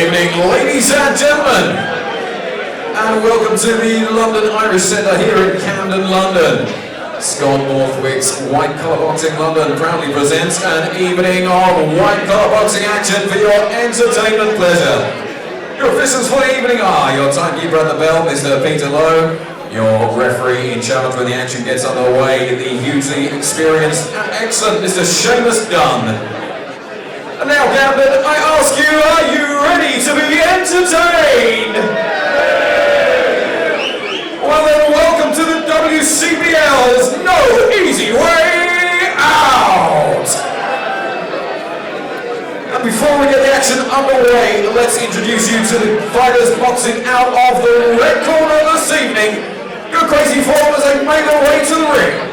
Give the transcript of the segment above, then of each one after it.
evening, ladies and gentlemen, and welcome to the London Irish Centre here in Camden, London. Scott Northwick's White Collar Boxing London proudly presents an evening of white collar boxing action for your entertainment pleasure. Your officials for the evening are your timekeeper at the bell, Mr. Peter Lowe, your referee in charge when the action gets underway, the hugely experienced and excellent Mr. Seamus Dunn. And now, Camden, I ask you, are you ready to be entertained? Well then, welcome to the WCBL. There's no easy way out. And before we get the action underway, let's introduce you to the fighters boxing out of the red corner this evening. Go crazy for them as they make their way to the ring.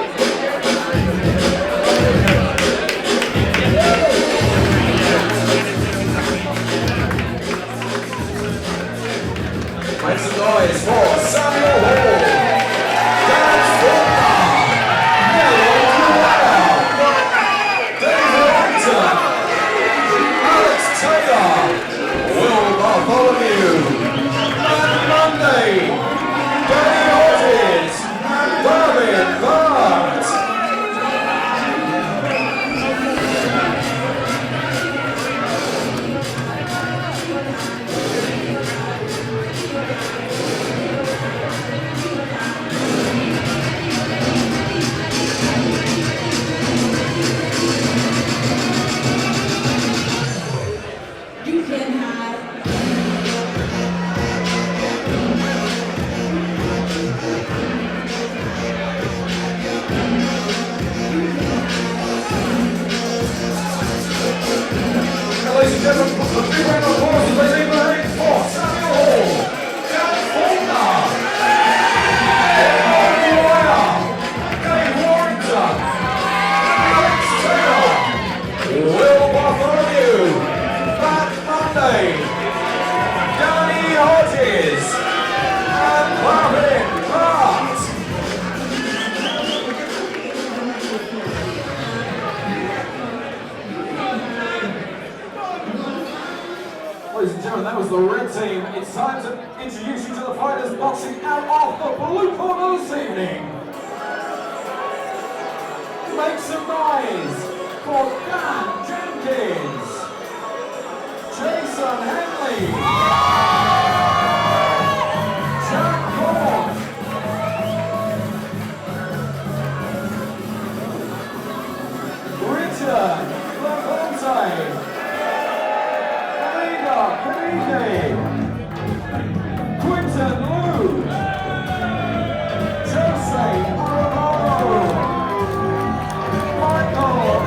Make some noise for Samuel Hall, Dan Faulkner, David Warrington, Alex Taylor, Will Baroli, Matt Monday, Danny Hodges, and David Bart. Ladies and gentlemen, a big round of applause as they leave the ring for Samuel Hall, Dan Faulkner, Dave Warrington, Alex Taylor, Will Baroli, Matt Monday, Danny Hodges, and David Bart. Ladies and gentlemen, that was the red team. It's time to introduce you to the fighters boxing out of the blue corner this evening. Make some noise for Dan Jenkins, Jason Henley, Jack Corn, Richard Lente, Kadik, Quentin, Aralo,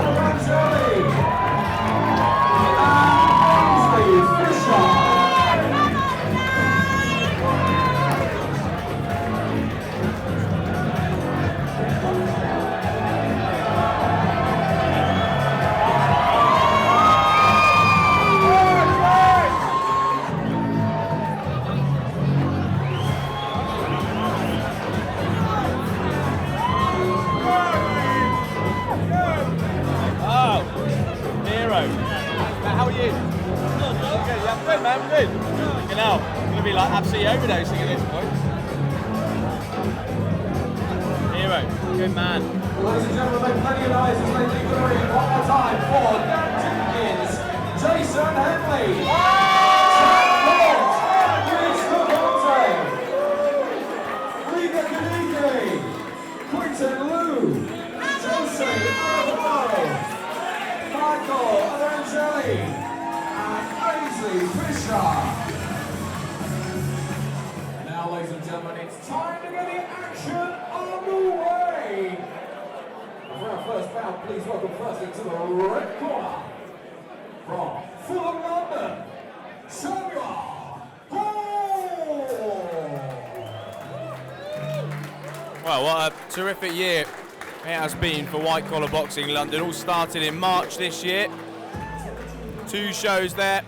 Evangeli, How are you? Good, yeah, good man, good. You know, it's going to be like absolutely overdosing at this point. Hero, good man. Ladies and gentlemen, make plenty of noise as they leave the ring one more time for Dan Jenkins, Jason Henley, Jack Corn, Rich Liga, Kadik, Quentin Lou, Jose Aralo, Michael, Evangeli, and Fisher. Now, ladies and gentlemen, it's time to get the action underway. For our first bout, please welcome first into the red corner from Fulham, London, Samuel Hall. Well, what a terrific year it has been for White Collar Boxing London. All started in March this year. 2 shows there.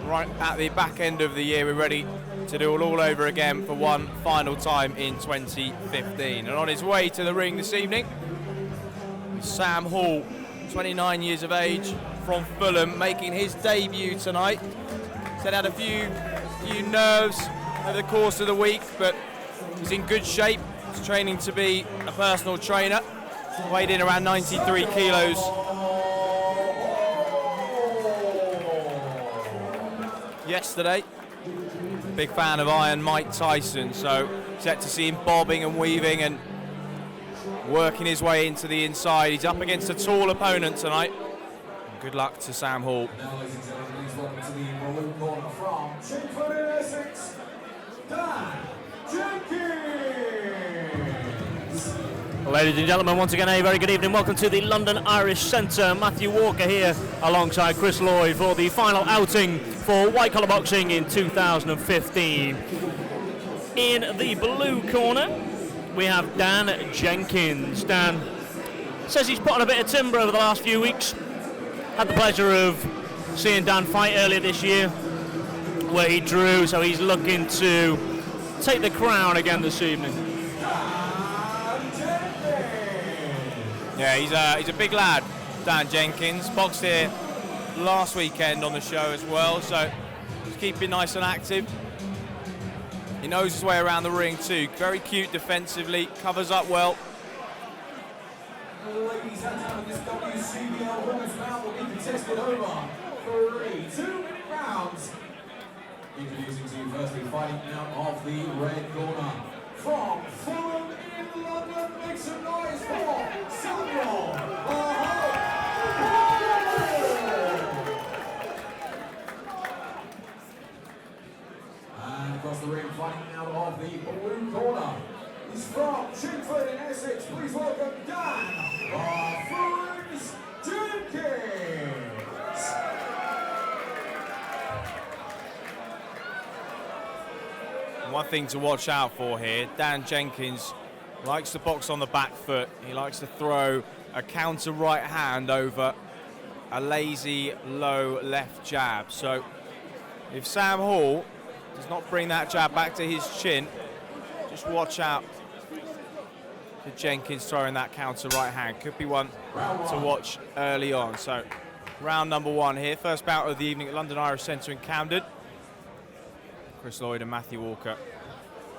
Right at the back end of the year, we're ready to do it all over again for one final time in 2015. And on his way to the ring this evening, Sam Hall, 29 years of age, from Fulham, making his debut tonight. Said had a few nerves over the course of the week, but he's in good shape. He's training to be a personal trainer. Weighed in around 93 kilos. Yesterday. Big fan of Iron Mike Tyson, so set to see him bobbing and weaving and working his way into the inside. He's up against a tall opponent tonight. Good luck to Sam Hall. Now, ladies and gentlemen, please welcome to the blue corner from Chingford in Essex, Dan Jenkins. Ladies and gentlemen, once again a very good evening. Welcome to the London Irish Centre. Matthew Walker here alongside Chris Lloyd for the final outing for White Collar Boxing in 2015. In the blue corner we have Dan Jenkins. Dan says he's put on a bit of timber over the last few weeks. Had the pleasure of seeing Dan fight earlier this year where he drew, so he's looking to take the crown again this evening. Yeah, he's a big lad, Dan Jenkins. Boxed here last weekend on the show as well, so he's keeping nice and active. He knows his way around the ring too. Very cute defensively, covers up well. Ladies and gentlemen, this WCBL women's bout will be contested over 3 2-minute rounds. Introducing to you firstly, fighting out of the red corner from Fulham in London. Make some noise for Samuel Baroli. And across the ring, fighting out of the blue corner, he's from Chingford in Essex. Please welcome Dan Jenkins. One thing to watch out for here, Dan Jenkins likes to box on the back foot. He likes to throw a counter right hand over a lazy, low left jab. So if Sam Hall does not bring that jab back to his chin, just watch out for Jenkins throwing that counter right hand. Could be one to watch early on. So round number 1 here, first bout of the evening at London Irish Centre in Camden. Chris Lloyd and Matthew Walker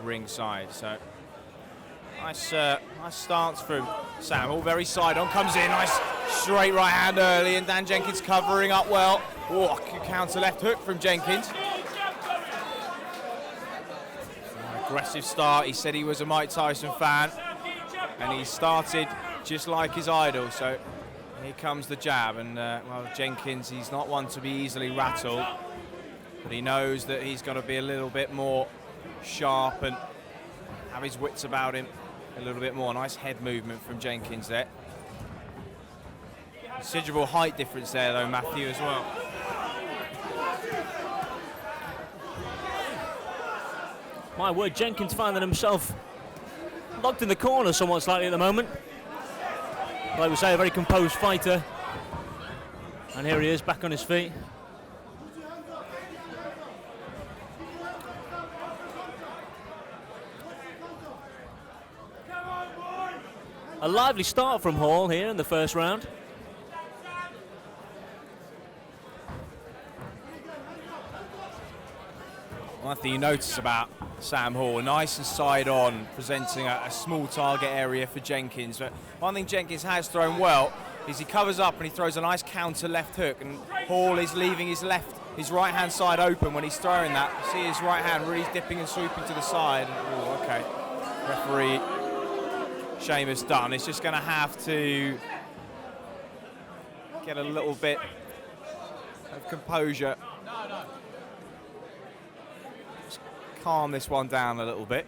ringside. So nice stance from Sam Hall. Very side on, comes in, nice straight right hand early, and Dan Jenkins covering up well. Oh, counter left hook from Jenkins. Aggressive start. He said he was a Mike Tyson fan, and he started just like his idol. So here comes the jab, and well, Jenkins, he's not one to be easily rattled, but he knows that he's got to be a little bit more sharp and have his wits about him a little bit more. Nice head movement from Jenkins there. Considerable height difference there though, Matthew, as well. My word, Jenkins finding himself locked in the corner somewhat slightly at the moment. Like we say, a very composed fighter. And here he is, back on his feet. A lively start from Hall here in the first round. One thing you notice about Sam Hall, nice and side on, presenting a small target area for Jenkins. But one thing Jenkins has thrown well is he covers up and he throws a nice counter left hook, and Hall is leaving his right hand side open when he's throwing that. You see his right hand really dipping and swooping to the side. Ooh, okay. Referee Seamus Dunn is just going to have to get a little bit of composure. Just calm this one down a little bit.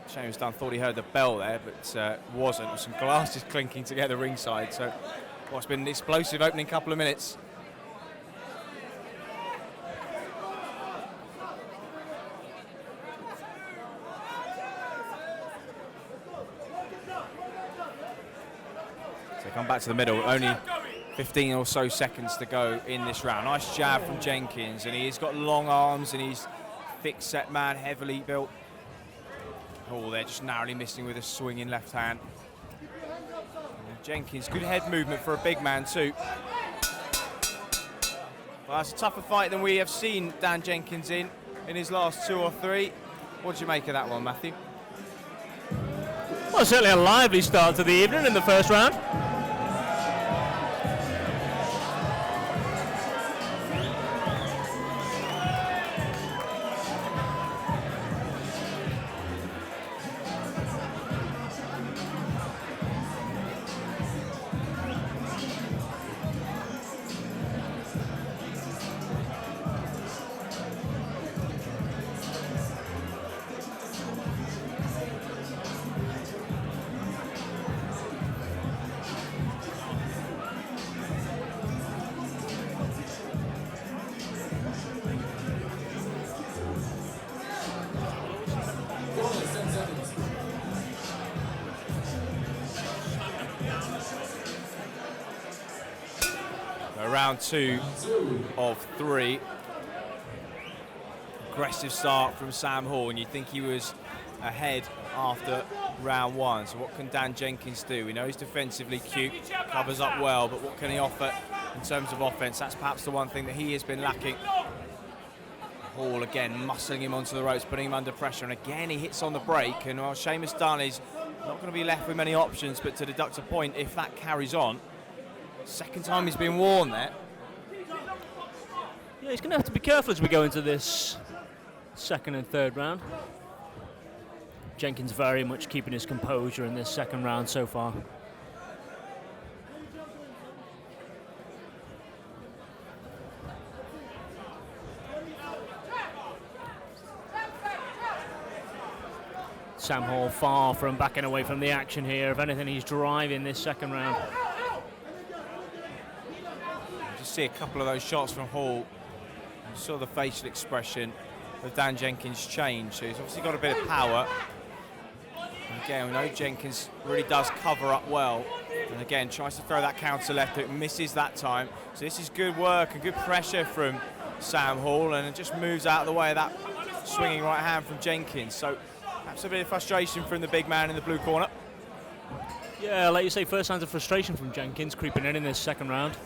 Seamus Dunn thought he heard the bell there, but wasn't. With some glasses clinking together ringside. So what's been an explosive opening couple of minutes. So come back to the middle, only 15 or so seconds to go in this round. Nice jab from Jenkins, and he's got long arms and he's thick set man, heavily built. Oh, they're just narrowly missing with a swinging left hand. And Jenkins, good head movement for a big man too. Well, it's a tougher fight than we have seen Dan Jenkins in his last 2 or 3. What do you make of that one, Matthew? Well, certainly a lively start to the evening in the first round. Round 2 of 3. Aggressive start from Sam Hall, and you'd think he was ahead after round 1. So what can Dan Jenkins do? We know he's defensively cute, covers up well, but what can he offer in terms of offense? That's perhaps the one thing that he has been lacking. Hall again muscling him onto the ropes, putting him under pressure, and again he hits on the break, and while Seamus Dunn is not going to be left with many options but to deduct a point if that carries on. Second time he's been worn there. Yeah, he's going to have to be careful as we go into this second and third round. Jenkins very much keeping his composure in this second round so far. Sam Hall far from backing away from the action here. If anything, he's driving this second round. See a couple of those shots from Hall. You saw the facial expression of Dan Jenkins change, so he's obviously got a bit of power. And again, we know Jenkins really does cover up well, and again tries to throw that counter left hook, misses that time. So this is good work and good pressure from Sam Hall, and it just moves out of the way of that swinging right hand from Jenkins. So perhaps a bit of frustration from the big man in the blue corner. Yeah, like you say, first signs of frustration from Jenkins creeping in this second round.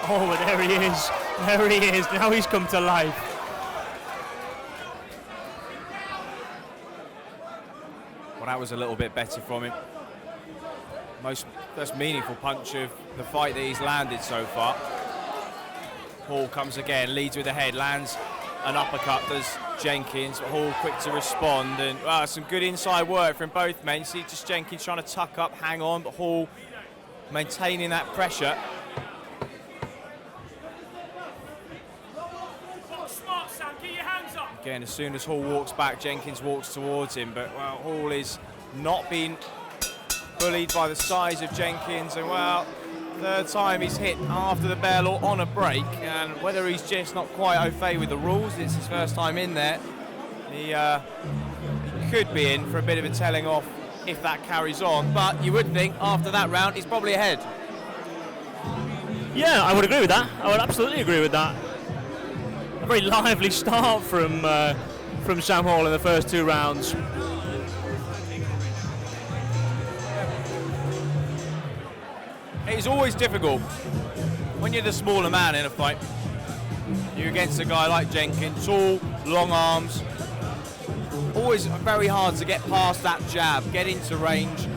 Oh, but there he is. There he is. Now he's come to life. Well, that was a little bit better from him. Most meaningful punch of the fight that he's landed so far. Hall comes again, leads with the head, lands an uppercut, does Jenkins, but Hall quick to respond, and some good inside work from both men. You see just Jenkins trying to tuck up, hang on, but Hall maintaining that pressure. Again, as soon as Hall walks back, Jenkins walks towards him, but well, Hall is not being bullied by the size of Jenkins, and well, third time he's hit after the bell or on a break, and whether he's just not quite au fait with the rules, it's his first time in there, he could be in for a bit of a telling off if that carries on, but you would think after that round he's probably ahead. Yeah, I would agree with that. I would absolutely agree with that. A very lively start from Sam Hall in the first 2 rounds. It's always difficult when you're the smaller man in a fight. You're against a guy like Jenkins, tall, long arms. Always very hard to get past that jab, get into range.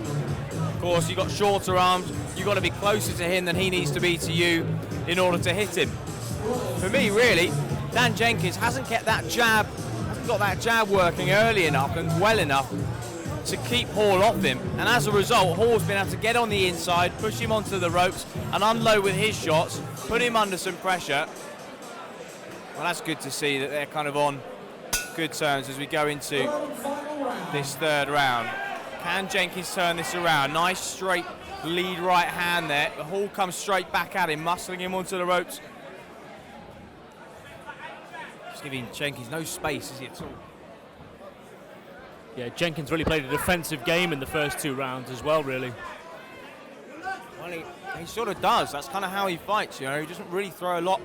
Of course, you've got shorter arms. You've got to be closer to him than he needs to be to you in order to hit him. For me, really, Dan Jenkins hasn't got that jab working early enough and well enough to keep Hall off him, and as a result Hall's been able to get on the inside, push him onto the ropes and unload with his shots, put him under some pressure. Well, that's good to see that they're kind of on good terms as we go into this third round. Can Jenkins turn this around? Nice straight lead right hand there. Hall comes straight back at him, muscling him onto the ropes. Just giving Jenkins no space, is he, at all? Yeah, Jenkins really played a defensive game in the first 2 rounds as well, really. Well, he sort of does. That's kind of how he fights, you know. He doesn't really throw a lot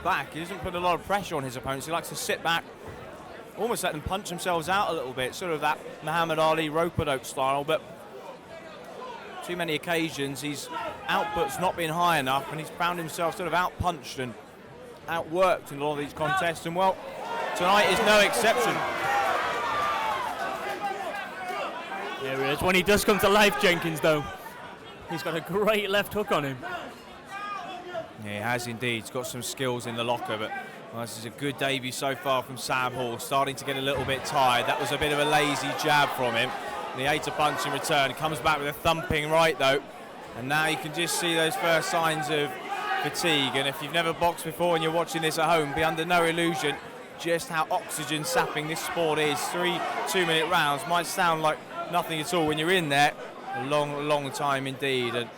back. He doesn't put a lot of pressure on his opponents. He likes to sit back, almost let them punch themselves out a little bit, sort of that Muhammad Ali rope-a-dope style, but too many occasions his output's not been high enough, and he's found himself sort of outpunched and outworked in a lot of these contests, and well, tonight is no exception. There he is. When he does come to life, Jenkins, though, he's got a great left hook on him. Yeah, he has indeed. He's got some skills in the locker, but well, this is a good debut so far from Sam Hall. Starting to get a little bit tired. That was a bit of a lazy jab from him. And he ate a punch in return. He comes back with a thumping right, though. And now you can just see those first signs of fatigue. And if you've never boxed before and you're watching this at home, be under no illusion just how oxygen sapping this sport is. 3 2-minute rounds might sound like nothing at all when you're in there. A long, long time indeed. And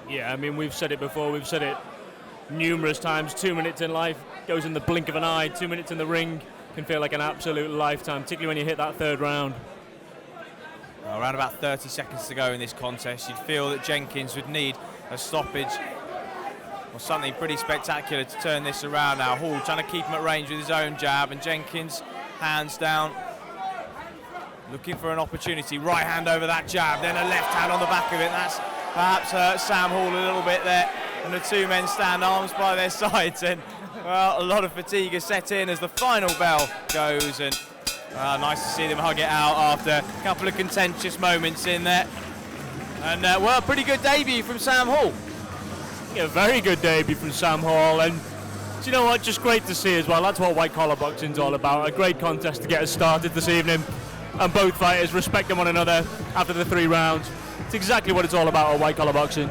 yeah, I mean, we've said it before, we've said it numerous times. 2 minutes in life goes in the blink of an eye. 2 minutes in the ring can feel like an absolute lifetime, particularly when you hit that third round. Around about 30 seconds to go in this contest. You'd feel that Jenkins would need a stoppage or something pretty spectacular to turn this around now. Hall trying to keep him at range with his own jab, and Jenkins, hands down, looking for an opportunity. Right hand over that jab, then a left hand on the back of it. That's perhaps hurt Sam Hall a little bit there. And the two men stand arms by their sides, and well, a lot of fatigue has set in as the final bell goes, and nice to see them hug it out after a couple of contentious moments in there. And well, pretty good debut from Sam Hall. Yeah, very good debut from Sam Hall, and do you know what, just great to see as well. That's what white collar boxing's all about. A great contest to get us started this evening, and both fighters respecting one another after the 3 rounds. It's exactly what it's all about at white collar boxing.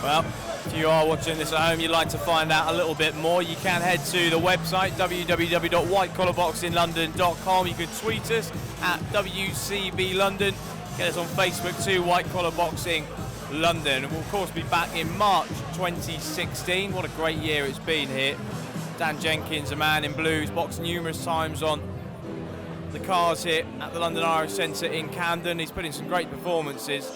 Well, if you are watching this at home, you'd like to find out a little bit more, you can head to the website www.whitecollarboxinglondon.com. You can tweet us at WCB London. Get us on Facebook too, White Collar Boxing London. We'll of course be back in March 2016. What a great year it's been here. Dan Jenkins, a man in blue, he's boxed numerous times on the cars here at the London Irish Centre in Camden. He's put in some great performances.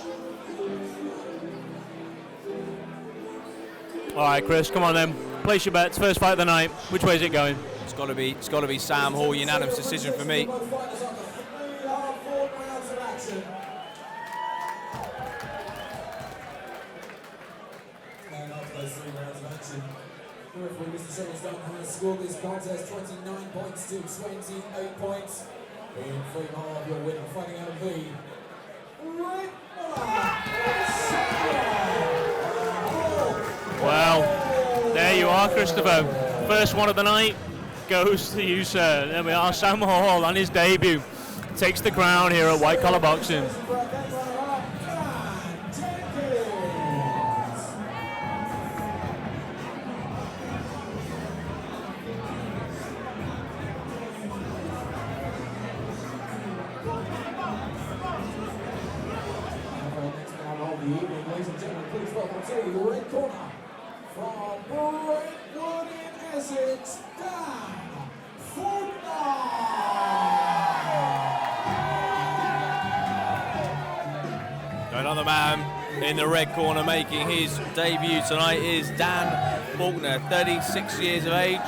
All right, Chris, come on then. Place your bets. First fight of the night. Which way is it going? It's got to be Sam Hall. Unanimous decision for me. Score this contest 29 points to 28 points. In free half, your winner fighting out of the Well, there you are, Christopher. First one of the night goes to you, sir. There we are, Sam Hall on his debut. Takes the crown here at White Collar Boxing. Ladies and gentlemen, please welcome to the red corner from Brentwood in Essex, Dan Faulkner. Another man in the red corner making his debut tonight is Dan Faulkner, 36 years of age.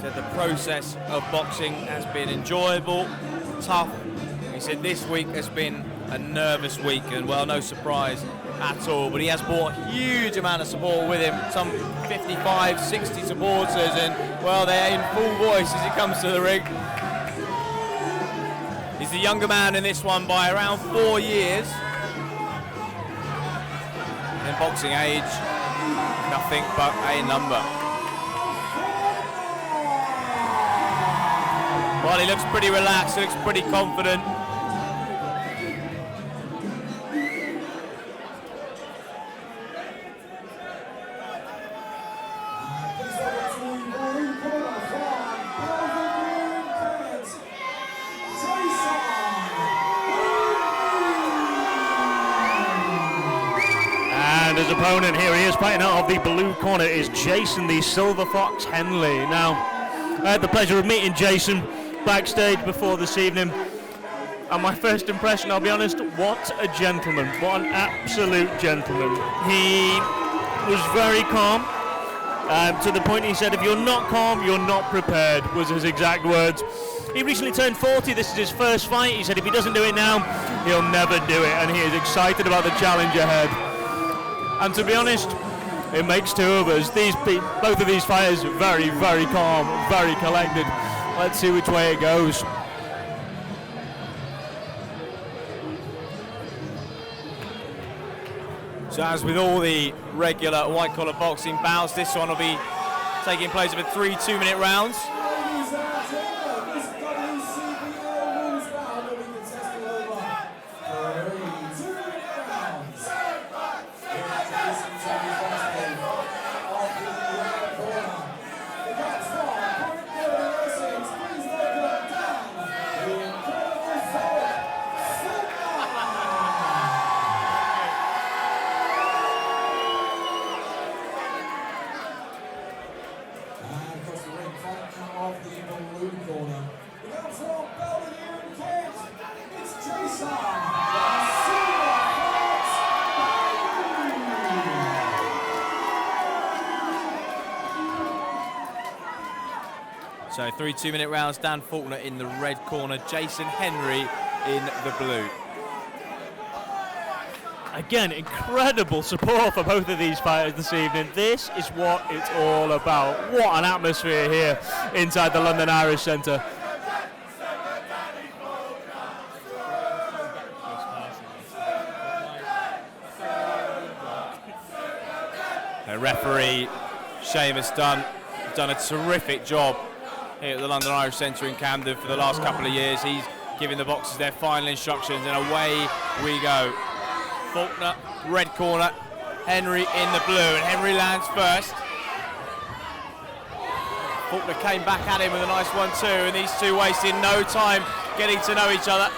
Said the process of boxing has been enjoyable, tough. He said this week has been a nervous week, and well, no surprise at all, but he has brought a huge amount of support with him, some 55, 60 supporters, and well, they're in full voice as he comes to the ring. He's the younger man in this one by around 4 years. In boxing age, nothing but a number. Well, he looks pretty relaxed, he looks pretty confident. His opponent, here he is, fighting out of the blue corner, is Jason the Silver Fox Henley. Now, I had the pleasure of meeting Jason backstage before this evening, and my first impression, I'll be honest, what a gentleman, what an absolute gentleman. He was very calm, To the point he said, if you're not calm, you're not prepared, was his exact words. He recently turned 40, this is his first fight. He said if he doesn't do it now, he'll never do it, and he is excited about the challenge ahead. And to be honest, it makes two of us. Both of these fighters are very, very calm, very collected. Let's see which way it goes. So as with all the regular white-collar boxing bouts, this one will be taking place over 3 2-minute rounds. Ladies and gentlemen, this WCBL rules bout will be contested over 3 2-minute rounds. Introducing to the boxing of the red corner. The guts from Warrington, Essex, please welcome down the incredible Faulkner. And across the ring, Faulkner of the blue corner. We got from Baroli here in Kent. It's Jason. So 3 2-minute rounds, Dan Faulkner in the red corner, Jason Henry in the blue. Again, incredible support for both of these fighters this evening. This is what it's all about. What an atmosphere here inside the London Irish Centre. The referee, Seamus Dunn, done a terrific job here at the London Irish Centre in Camden for the last couple of years. He's giving the boxers their final instructions, and away we go. Faulkner, red corner, Henry in the blue, and Henry lands first. Faulkner came back at him with a nice 1-2, and these two wasted no time getting to know each other.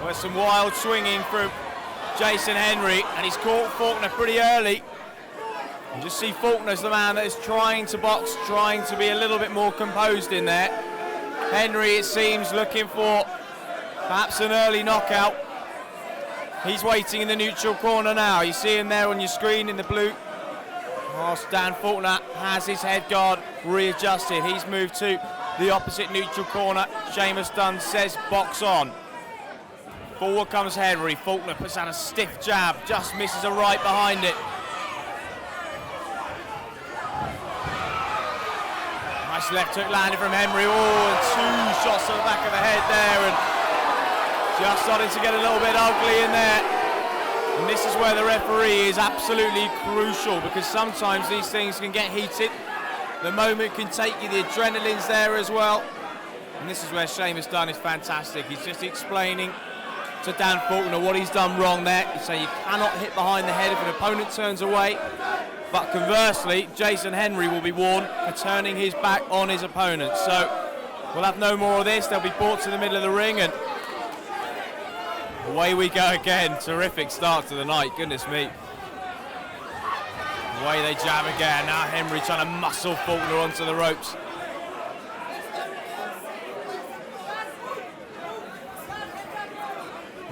There's some wild swinging from Jason Henry, and he's caught Faulkner pretty early. You just see Faulkner's the man that is trying to box, trying to be a little bit more composed in there. Henry, it seems, looking for perhaps an early knockout. He's waiting in the neutral corner now. You see him there on your screen in the blue. Whilst Dan Faulkner has his head guard readjusted. He's moved to the opposite neutral corner. Seamus Dunn says box on. Forward comes Henry. Faulkner puts out a stiff jab, just misses a right behind it. Nice left hook landed from Henry. Oh, and 2 shots to the back of the head there, and just starting to get a little bit ugly in there. And this is where the referee is absolutely crucial, because sometimes these things can get heated. The moment can take you, the adrenaline's there as well. And this is where Seamus Dunn is fantastic. He's just explaining to Dan Faulkner what he's done wrong there. He's saying you cannot hit behind the head if an opponent turns away. But conversely, Jason Henry will be warned for turning his back on his opponent. So we'll have no more of this. They'll be brought to the middle of the ring, and away we go again. Terrific start to the night, goodness me. Away they jab again. Now Henry trying to muscle Faulkner onto the ropes.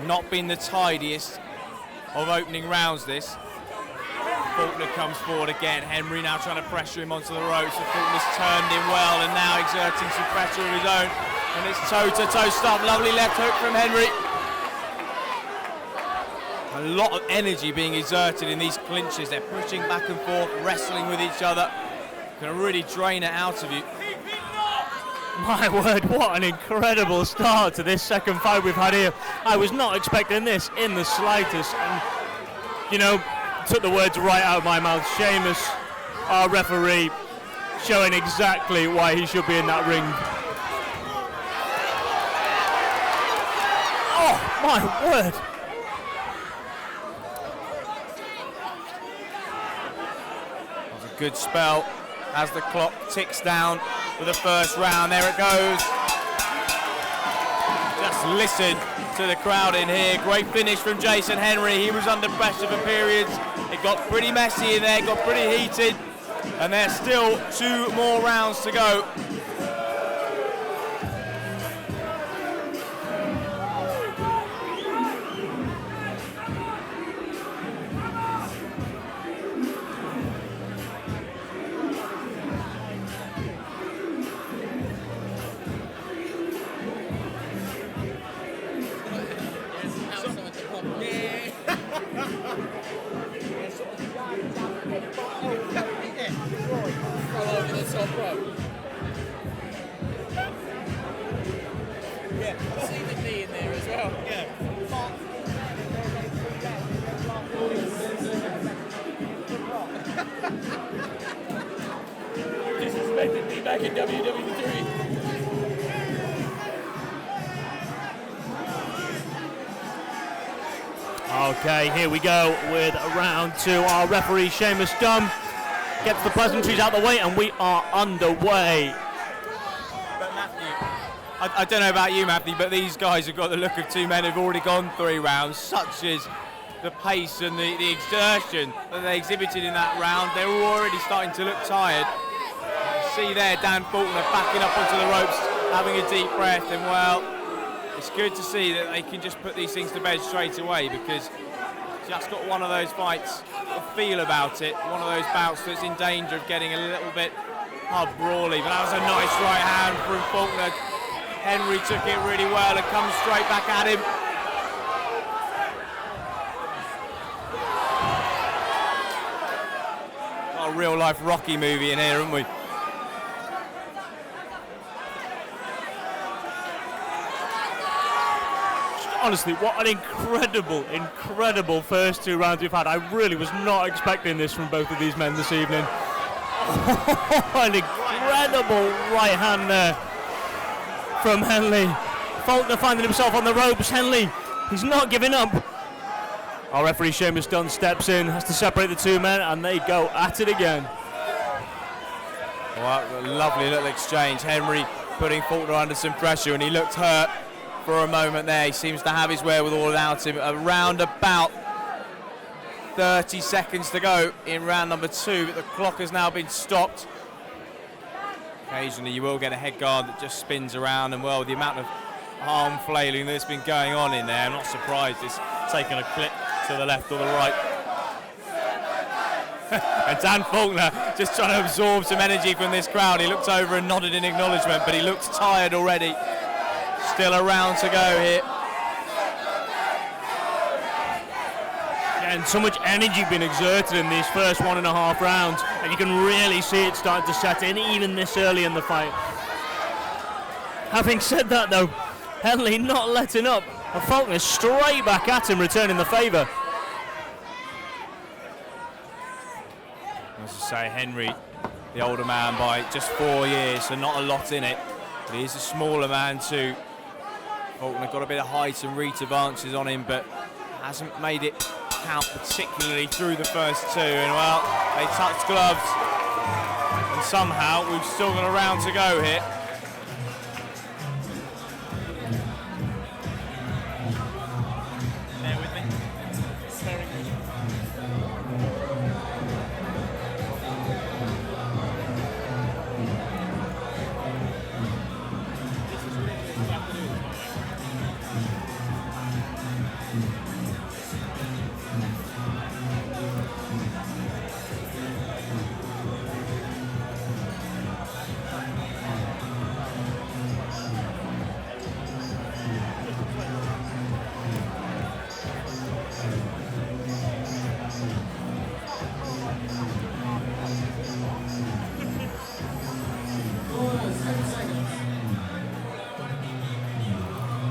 Not been the tidiest of opening rounds, this. Faulkner comes forward again. Henry now trying to pressure him onto the ropes. So Faulkner's turned in well and now exerting some pressure of his own. And it's toe-to-toe stop. Lovely left hook from Henry. A lot of energy being exerted in these clinches. They're pushing back and forth, wrestling with each other. Can really drain it out of you. My word, what an incredible start to this second fight we've had here. I was not expecting this in the slightest. And, you know, took the words right out of my mouth. Seamus, our referee, showing exactly why he should be in that ring. Oh, my word. That was a good spell as the clock ticks down for the first round. There it goes. Just listen to the crowd in here. Great finish from Jason Henry. He was under pressure for periods. It got pretty messy in there, got pretty heated, and there's still 2 more rounds to go. see the knee in there as well. Yeah. Disrespected me back in WWE3. Okay, here we go with round 2. Our referee, Seamus Dunn, gets the pleasantries out of the way, and we are underway. But Matthew, I don't know about you, Matthew, but these guys have got the look of two men who've already gone 3 rounds, such as the pace and the exertion that they exhibited in that round. They're already starting to look tired. See there, Dan Faulkner backing up onto the ropes, having a deep breath, and well, it's good to see that they can just put these things to bed straight away, because just got one of those fights, a feel about it, one of those bouts that's in danger of getting a little bit brawly. But that was a nice right hand from Faulkner. Henry took it really well and comes straight back at him. Got a real life Rocky movie in here, haven't we? Honestly, what an incredible first 2 rounds we've had. I really was not expecting this from both of these men this evening. An incredible right hand there from Henley. Faulkner finding himself on the ropes. Henley, he's not giving up. Our referee Seamus Dunn steps in, has to separate the 2 men, and they go at it again. Well, a lovely little exchange. Henry putting Faulkner under some pressure, and he looked hurt for a moment there. He seems to have his wherewithal about him. Around about 30 seconds to go in round number 2, but the clock has now been stopped. Occasionally you will get a head guard that just spins around, and well, the amount of arm flailing that's been going on in there, I'm not surprised it's taken a clip to the left or the right. And Dan Faulkner just trying to absorb some energy from this crowd. He looked over and nodded in acknowledgement, but he looked tired already. Still a round to go here. And so much energy being exerted in these first 1.5 rounds, and you can really see it starting to set in even this early in the fight. Having said that though, Henley not letting up, and Faulkner straight back at him, returning the favour. As I say, Henry, the older man by just 4 years, so not a lot in it, but he is a smaller man too. Faulkner got a bit of height and reach advances on him, but hasn't made it count particularly through the first 2. And well, they touched gloves, and somehow we've still got a round to go here. Bear with me. Very good.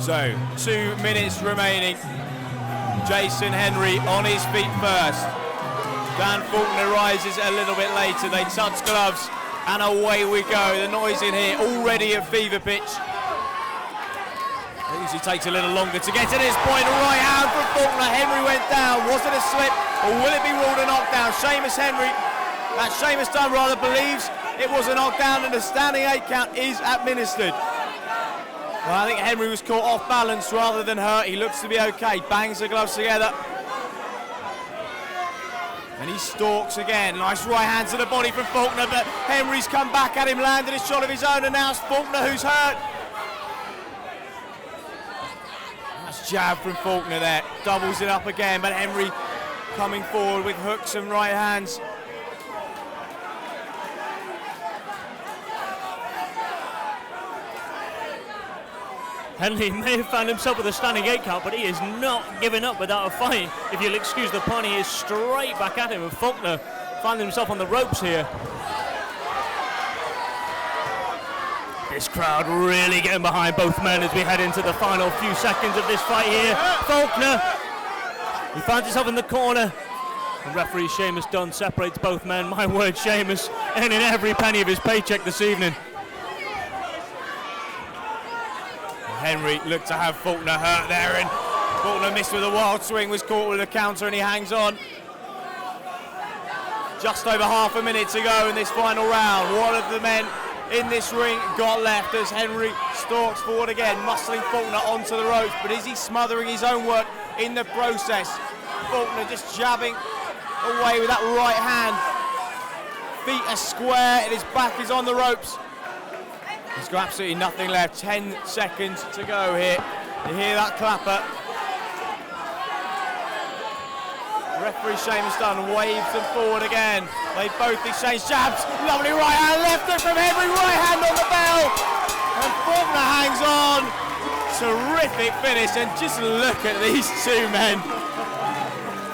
So, 2 minutes remaining. Jason Henry on his feet first. Dan Faulkner rises a little bit later. They touch gloves, and away we go. The noise in here already at fever pitch. It usually takes a little longer to get to this point. A right hand from Faulkner. Henry went down. Was it a slip, or will it be ruled a knockdown? Seamus Dunn rather believes it was a knockdown, and a standing 8 count is administered. Well, I think Henry was caught off balance rather than hurt. He looks to be okay. Bangs the gloves together. And he stalks again. Nice right hand to the body from Faulkner, but Henry's come back at him, landed a shot of his own, and now it's Faulkner who's hurt. Nice jab from Faulkner there. Doubles it up again, but Henry coming forward with hooks and right hands. Henley may have found himself with a standing 8 count, but he is not giving up without a fight. If you'll excuse the pun, he is straight back at him, and Faulkner finding himself on the ropes here. This crowd really getting behind both men as we head into the final few seconds of this fight here. Faulkner, he finds himself in the corner. And referee Seamus Dunn separates both men. My word, Seamus earning every penny of his paycheck this evening. Henry looked to have Faulkner hurt there, and Faulkner missed with a wild swing, was caught with a counter, and he hangs on. Just over half a minute to go in this final round. One of the men in this ring got left as Henry stalks forward again, muscling Faulkner onto the ropes, but is he smothering his own work in the process? Faulkner just jabbing away with that right hand. Feet are square and his back is on the ropes. He's got absolutely nothing left. 10 seconds to go here. You hear that clapper. Referee Seamus Dunn waves them forward again. They both exchange jabs. Lovely right hand, left hook from Henry. Right hand on the bell. And Faulkner hangs on. Terrific finish. And just look at these two men.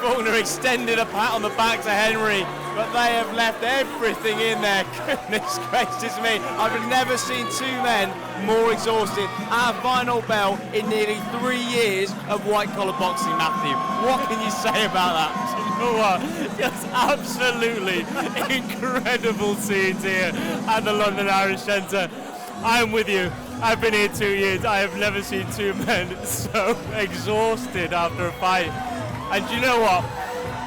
Faulkner extended a pat on the back to Henry, but they have left everything in there. Goodness gracious me. I've never seen two men more exhausted at a final bell in nearly 3 years of white-collar boxing, Matthew. What can you say about that? You know what? Just absolutely incredible scenes here at the London Irish Centre. I'm with you. I've been here 2 years. I have never seen two men so exhausted after a fight. And you know what?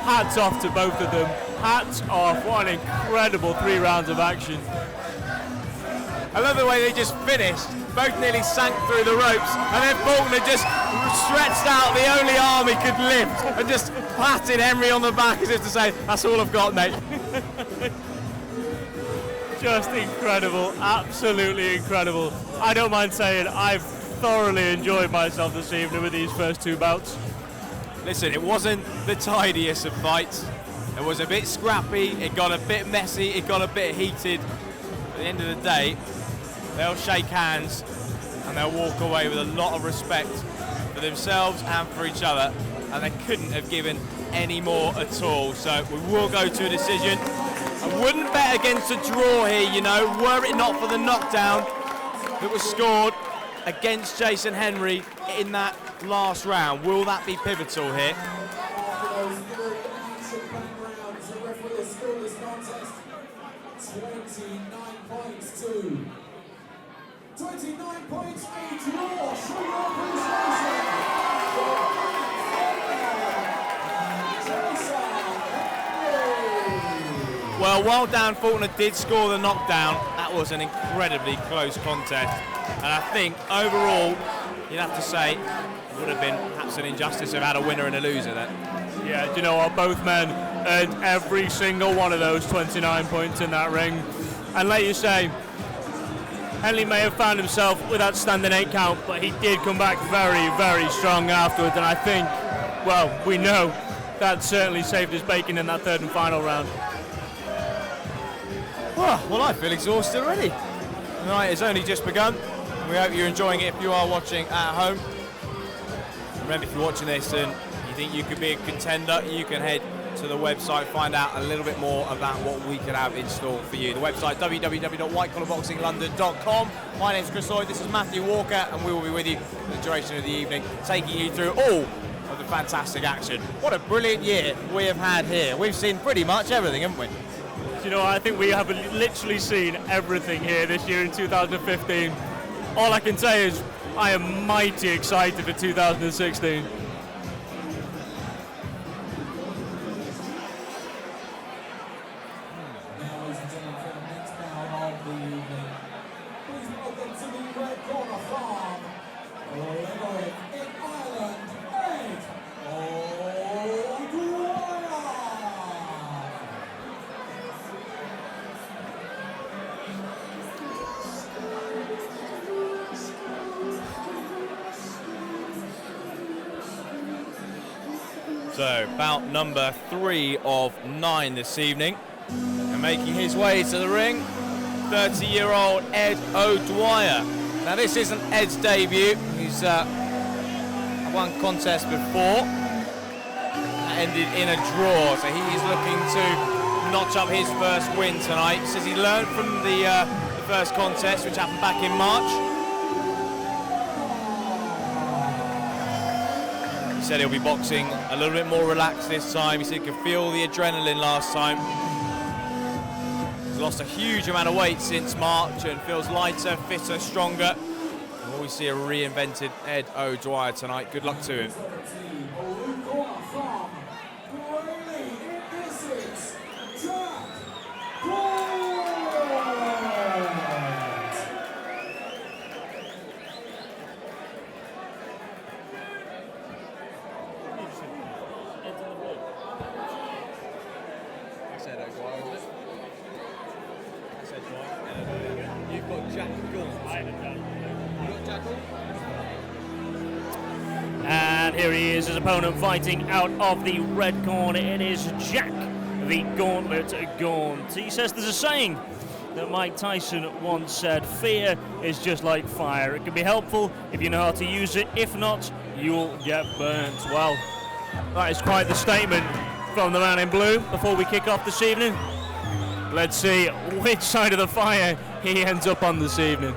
Hats off to both of them. Hats off. What an incredible 3 rounds of action. I love the way they just finished. Both nearly sank through the ropes, and then Faulkner just stretched out the only arm he could lift and just patted Henry on the back as if to say, that's all I've got, mate. Just incredible. Absolutely incredible. I don't mind saying I've thoroughly enjoyed myself this evening with these first 2 bouts. Listen, it wasn't the tidiest of fights. It was a bit scrappy, it got a bit messy, it got a bit heated. At the end of the day, they'll shake hands and they'll walk away with a lot of respect for themselves and for each other, and they couldn't have given any more at all. So we will go to a decision. I wouldn't bet against a draw here, you know, were it not for the knockdown that was scored against Jason Henry in that last round. Will that be pivotal here? After those 3 action-packed rounds, the referee has scored this contest 29 points to 29 points, a draw. Show your appreciation. Well, while Dan Faulkner did score the knockdown, that was an incredibly close contest. And I think overall, you'd have to say, it would have been perhaps an injustice to have had a winner and a loser then. Yeah, do you know what? Both men earned every single one of those 29 points in that ring. And like you say, Henley may have found himself with that standing 8 count, but he did come back very, very strong afterwards. And I think, well, we know that certainly saved his bacon in that 3rd and final round. Well, I feel exhausted already. The night has only just begun. We hope you're enjoying it if you are watching at home. Remember, if you're watching this and you think you could be a contender, you can head to the website, find out a little bit more about what we could have in store for you. The website, www.whitecollarboxinglondon.com. My name's Chris Lloyd, this is Matthew Walker, and we will be with you for the duration of the evening, taking you through all of the fantastic action. What a brilliant year we have had here. We've seen pretty much everything, haven't we? You know, I think we have literally seen everything here this year in 2015. All I can say is I am mighty excited for 2016. So, bout number 3 of 9 this evening. And making his way to the ring, 30-year-old Ed O'Dwyer. Now, this isn't Ed's debut. He's won contest before. That ended in a draw, so he is looking to notch up his first win tonight. Says he learned from the first contest, which happened back in March. He said he'll be boxing a little bit more relaxed this time. He said he could feel the adrenaline last time. He's lost a huge amount of weight since March and feels lighter, fitter, stronger. Will we see a reinvented Ed Odowi tonight? Good luck to him. And here he is, his opponent fighting out of the red corner. It is Jack, the Gauntlet Gaunt. He says there's a saying that Mike Tyson once said, fear is just like fire. It can be helpful if you know how to use it. If not, you'll get burnt. Well, that is quite the statement from the man in blue before we kick off this evening. Let's see which side of the fire he ends up on this evening.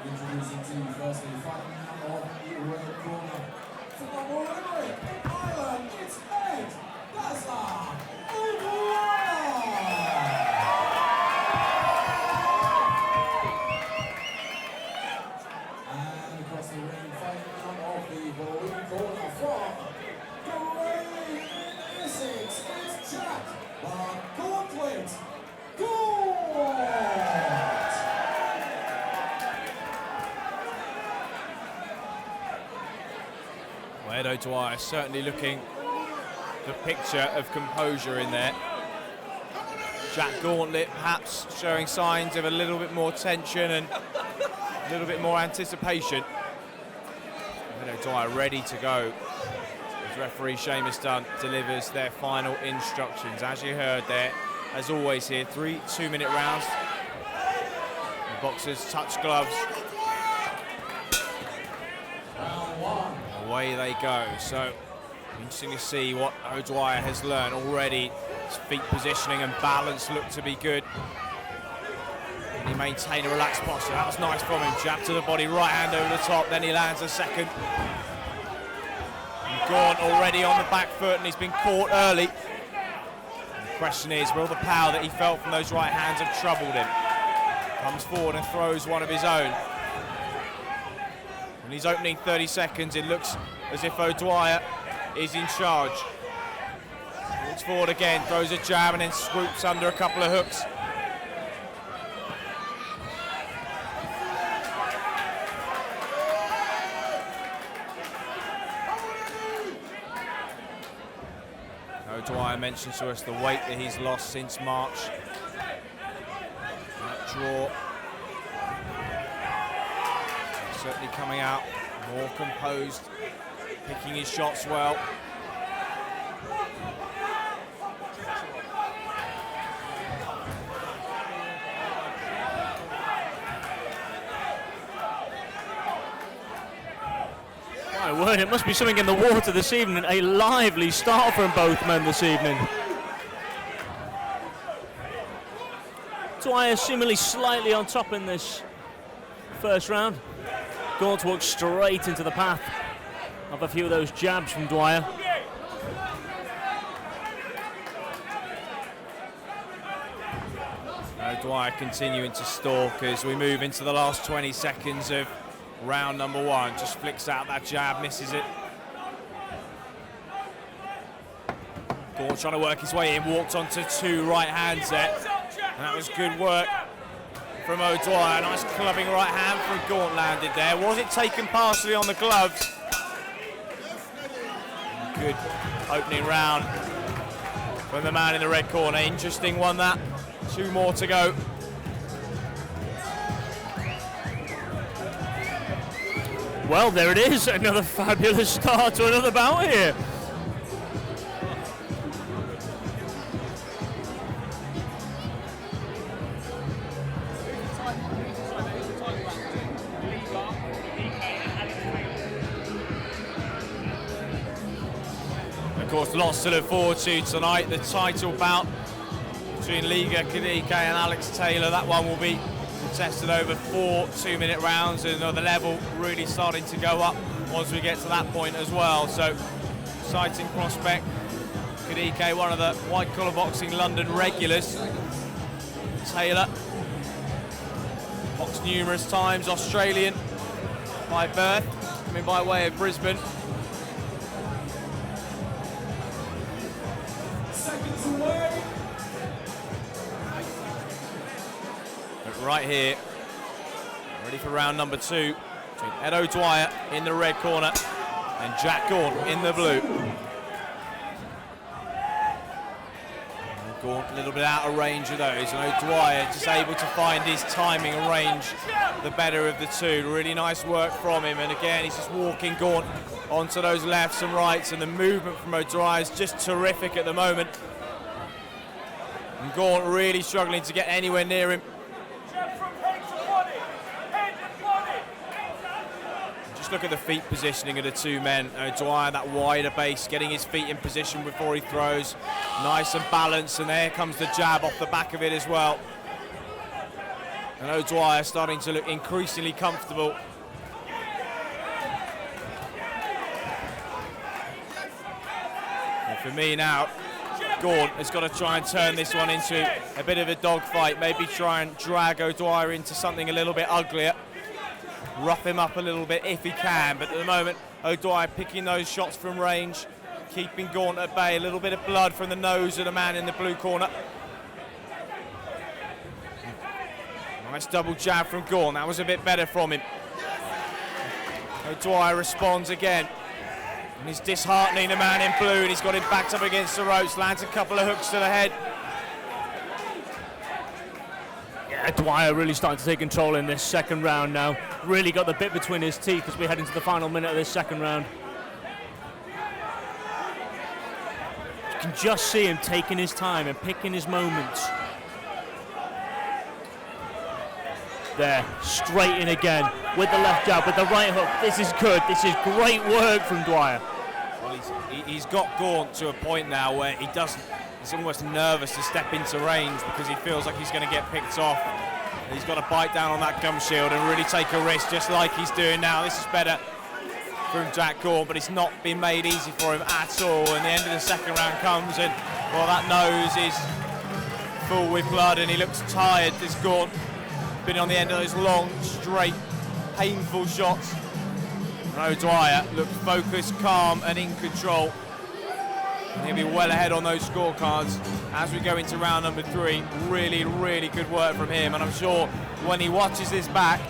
Introducing to you firstly, fighting out of the red corner. From the Warrington Island, it's Ed And across the ring, fighting out of the Baroli corner from Great Essex, it's Jack, the Gauntlet Gaunt. Ed Odowi certainly looking the picture of composure in there. Jack Gauntlet perhaps showing signs of a little bit more tension and a little bit more anticipation. Ed Odowi ready to go as referee Seamus Dunn delivers their final instructions. As you heard there, as always here, 3 2-minute rounds. The boxers touch gloves. Away they go. So interesting to see what Odowi has learned already. His feet positioning and balance look to be good. And he maintained a relaxed posture. That was nice from him. Jab to the body, right hand over the top, then he lands a second. And Gaunt already on the back foot and he's been caught early. And the question is, will the power that he felt from those right hands have troubled him? Comes forward and throws one of his own. In his opening 30 seconds, it looks as if Odowi is in charge. Looks forward again, throws a jab and then swoops under a couple of hooks. Odowi mentioned to us the weight that he's lost since March. That draw. Certainly coming out more composed, picking his shots well. My word, it must be something in the water this evening. A lively start from both men this evening. Odowi seemingly slightly on top in this first round. Gaunt walks straight into the path of a few of those jabs from Dwyer. Dwyer continuing to stalk as we move into the last 20 seconds of round number 1. Just flicks out that jab, misses it. Gaunt trying to work his way in, walked onto 2 right hands there. And that was good work from Odowi. A nice clubbing right hand from Gaunt landed there. Was it taken partially on the gloves? Good opening round from the man in the red corner. Interesting one that. 2 more to go. Well, there it is, another fabulous start to another bout here. Of course, lots to look forward to tonight. The title bout between Liga, Kadik and Alex Taylor. That one will be contested over 4 2-minute rounds, and the level really starting to go up once we get to that point as well. So, exciting prospect. Kadik, one of the white collar boxing London regulars. Taylor, boxed numerous times, Australian by birth, coming by way of Brisbane. Seconds away. But right here, ready for round number 2, between Ed O'Dwyer in the red corner and Jack Gaunt in the blue. Gaunt a little bit out of range of those, and O'Dwyer just able to find his timing and range the better of the two. Really nice work from him, and again he's just walking Gaunt onto those lefts and rights, and the movement from O'Dwyer is just terrific at the moment. And Gaunt really struggling to get anywhere near him. Just look at the feet positioning of the two men. O'Dwyer, that wider base, getting his feet in position before he throws. Nice and balanced, and there comes the jab off the back of it as well. And O'Dwyer starting to look increasingly comfortable. And for me now, Gaunt has got to try and turn this one into a bit of a dogfight. Maybe try and drag O'Dwyer into something a little bit uglier. Rough him up a little bit if he can, but at the moment O'Dwyer picking those shots from range, keeping Gaunt at bay. A little bit of blood from the nose of the man in the blue corner. Nice double jab from Gaunt, that was a bit better from him. O'Dwyer responds again, and he's disheartening the man in blue, and he's got him backed up against the ropes, lands a couple of hooks to the head. Dwyer really starting to take control in this second round now. Really got the bit between his teeth as we head into the final minute of this second round. You can just see him taking his time and picking his moments. There, straight in again with the left jab, with the right hook. This is good. This is great work from Dwyer. Well, he's got Gaunt to a point now where he's almost nervous to step into range because he feels like he's going to get picked off. He's got to bite down on that gum shield and really take a risk, just like he's doing now. This is better from Jack Gaunt, but it's not been made easy for him at all. And the end of the second round comes, and well, that nose is full with blood, and he looks tired. This Gaunt been on the end of those long, straight, painful shots. And O'Dwyer looks focused, calm, and in control. And he'll be well ahead on those scorecards as we go into round number 3. Really, really good work from him. And I'm sure when he watches this back,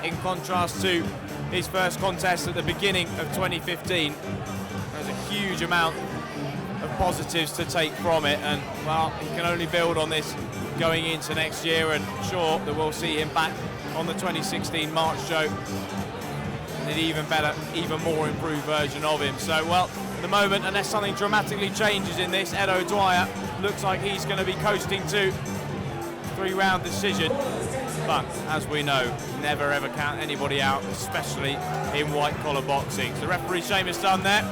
in contrast to his first contest at the beginning of 2015, there's a huge amount of positives to take from it. And, well, he can only build on this going into next year. And sure that we'll see him back on the 2016 March show. An even better, even more improved version of him. So, well, at the moment, unless something dramatically changes in this, Ed O'Dwyer looks like he's going to be coasting to 3-round decision. But as we know, never ever count anybody out, especially in white collar boxing. So referee Seamus Dunn there,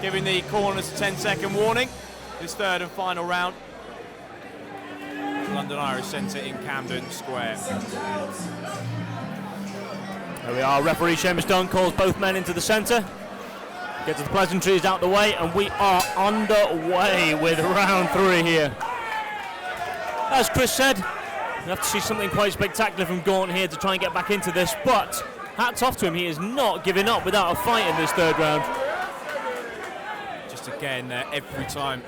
giving the corners a 10-second warning. This third and final round. London Irish Centre in Camden Square. There we are, referee Seamus Dunn calls both men into the centre. Gets the pleasantries out the way, and we are underway with round 3 here. As Chris said, we have to see something quite spectacular from Gaunt here to try and get back into this, but hats off to him, he is not giving up without a fight in this third round. Just again, every time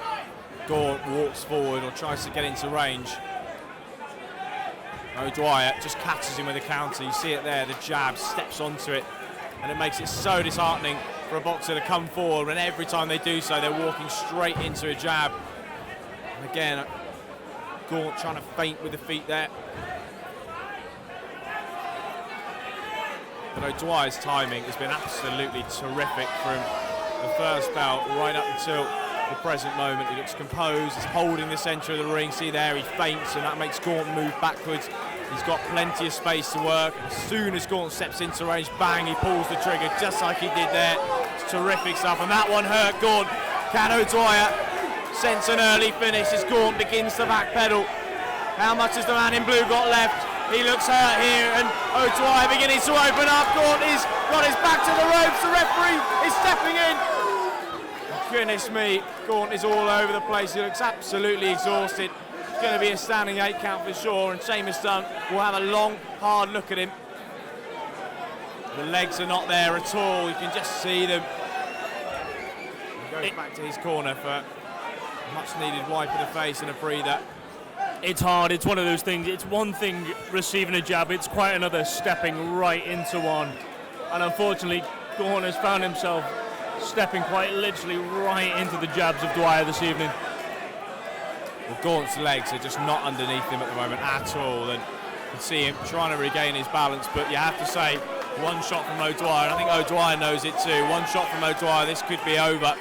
Gaunt walks forward or tries to get into range, O'Dwyer just catches him with a counter. You see it there, the jab, steps onto it, and it makes it so disheartening for a boxer to come forward when every time they do so, they're walking straight into a jab. And again, Gaunt trying to feint with the feet there. But Odowi's timing has been absolutely terrific from the first bell right up until the present moment. He looks composed, he's holding the centre of the ring. See there, he feints, and that makes Gaunt move backwards. He's got plenty of space to work. As soon as Gaunt steps into range, bang, he pulls the trigger just like he did there. It's terrific stuff, and that one hurt Gaunt. Can Odowi sense an early finish as Gaunt begins to backpedal? How much has the man in blue got left? He looks hurt here, and Odowi beginning to open up. Gaunt has got his back to the ropes. The referee is stepping in. Goodness me, Gaunt is all over the place. He looks absolutely exhausted. It's going to be a standing 8 count for sure, and Seamus Dunn will have a long, hard look at him. The legs are not there at all. You can just see them. He goes back to his corner for a much-needed wipe of the face and a breather. It's hard, it's one of those things. It's one thing receiving a jab, it's quite another stepping right into one. And unfortunately, Gaunt has found himself stepping quite literally right into the jabs of Dwyer this evening. Well, Gaunt's legs are just not underneath him at the moment at all, and you can see him trying to regain his balance, but you have to say, one shot from Odowi, and I think Odowi knows it too. One shot from Odowi, this could be over.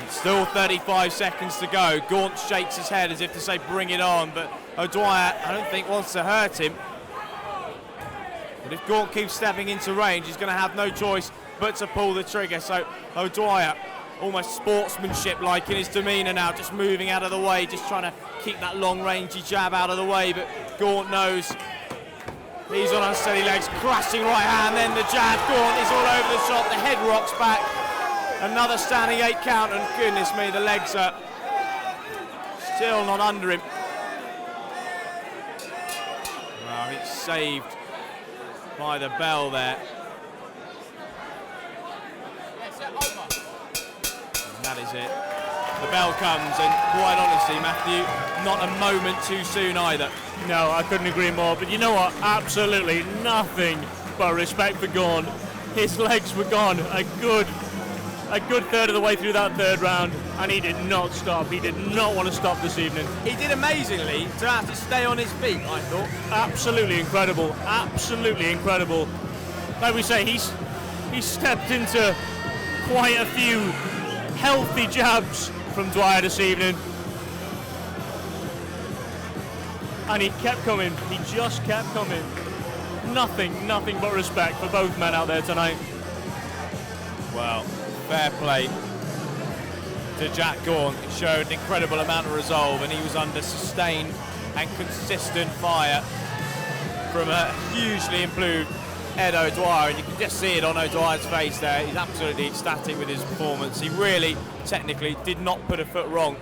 It's still 35 seconds to go. Gaunt shakes his head as if to say, bring it on, but Odowi, I don't think, wants to hurt him. But if Gaunt keeps stepping into range, he's going to have no choice but to pull the trigger. So Odowi, almost sportsmanship-like in his demeanour now, just moving out of the way, just trying to keep that long-rangey jab out of the way, but Gaunt knows he's on unsteady legs, crashing right hand, then the jab. Gaunt is all over the shot, the head rocks back. Another standing 8 count, and goodness me, the legs are still not under him. Well, it's saved by the bell there. And that is it. The bell comes, and quite honestly, Matthew, not a moment too soon either. No, I couldn't agree more, but you know what? Absolutely nothing but respect for Gaunt. His legs were gone a good third of the way through that third round, and he did not stop. He did not want to stop this evening. He did amazingly to have to stay on his feet, I thought. Absolutely incredible, absolutely incredible. Like we say, he's stepped into quite a few healthy jabs from Dwyer this evening. And he kept coming, he just kept coming. Nothing but respect for both men out there tonight. Well, fair play to Jack Gaunt. He showed an incredible amount of resolve, and he was under sustained and consistent fire from a hugely improved Ed Odowi, and you can just see it on Odowi's face there. He's absolutely ecstatic with his performance. He really, technically, did not put a foot wrong.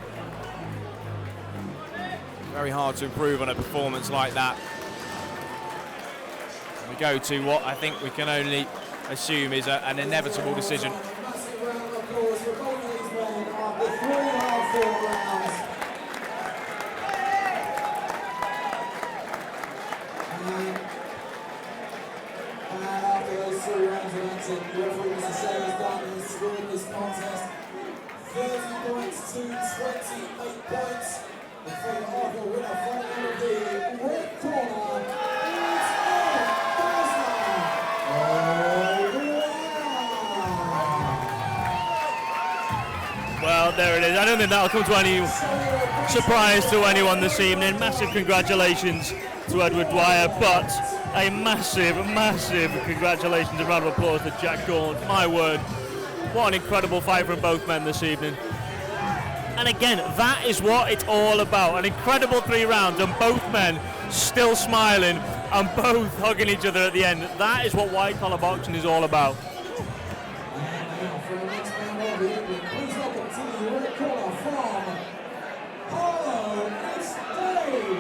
Very hard to improve on a performance like that. We go to what I think we can only assume is an inevitable decision. Massive round of applause for both of these men after 3.5 rounds. And after those 3 rounds of action, the referee Mr. Seamus Dunn has scored this contest 30 points to 28 points. The final offer winner from the red corner is Well, there it is. I don't think that'll come to any surprise to anyone this evening. Massive congratulations to Edward Dwyer, but a massive congratulations and round of applause to Jack Gaunt. My word, what an incredible fight from both men this evening. And again, that is what it's all about. An incredible 3 rounds, and both men still smiling and both hugging each other at the end. That is what white collar boxing is all about. And now for our next round of the evening, please welcome to the red corner from Aralo, it's Dave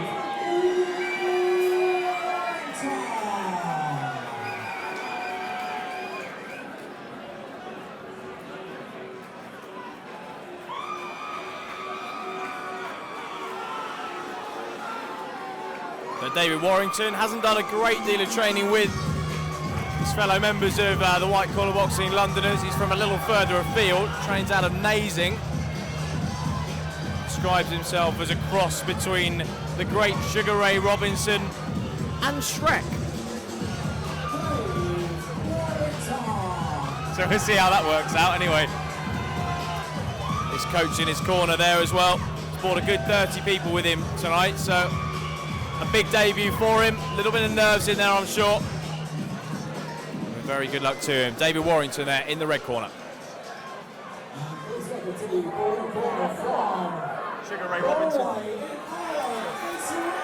So David Warrington hasn't done a great deal of training with his fellow members of the White Collar Boxing Londoners. He's from a little further afield, trains out of Nazing. Describes himself as a cross between the great Sugar Ray Robinson and Shrek. So we'll see how that works out. Anyway, his coach in his corner there as well. He's brought a good 30 people with him tonight, so a big debut for him. A little bit of nerves in there, I'm sure. Very good luck to him. David Warrington there in the red corner. Sugar Ray Robinson.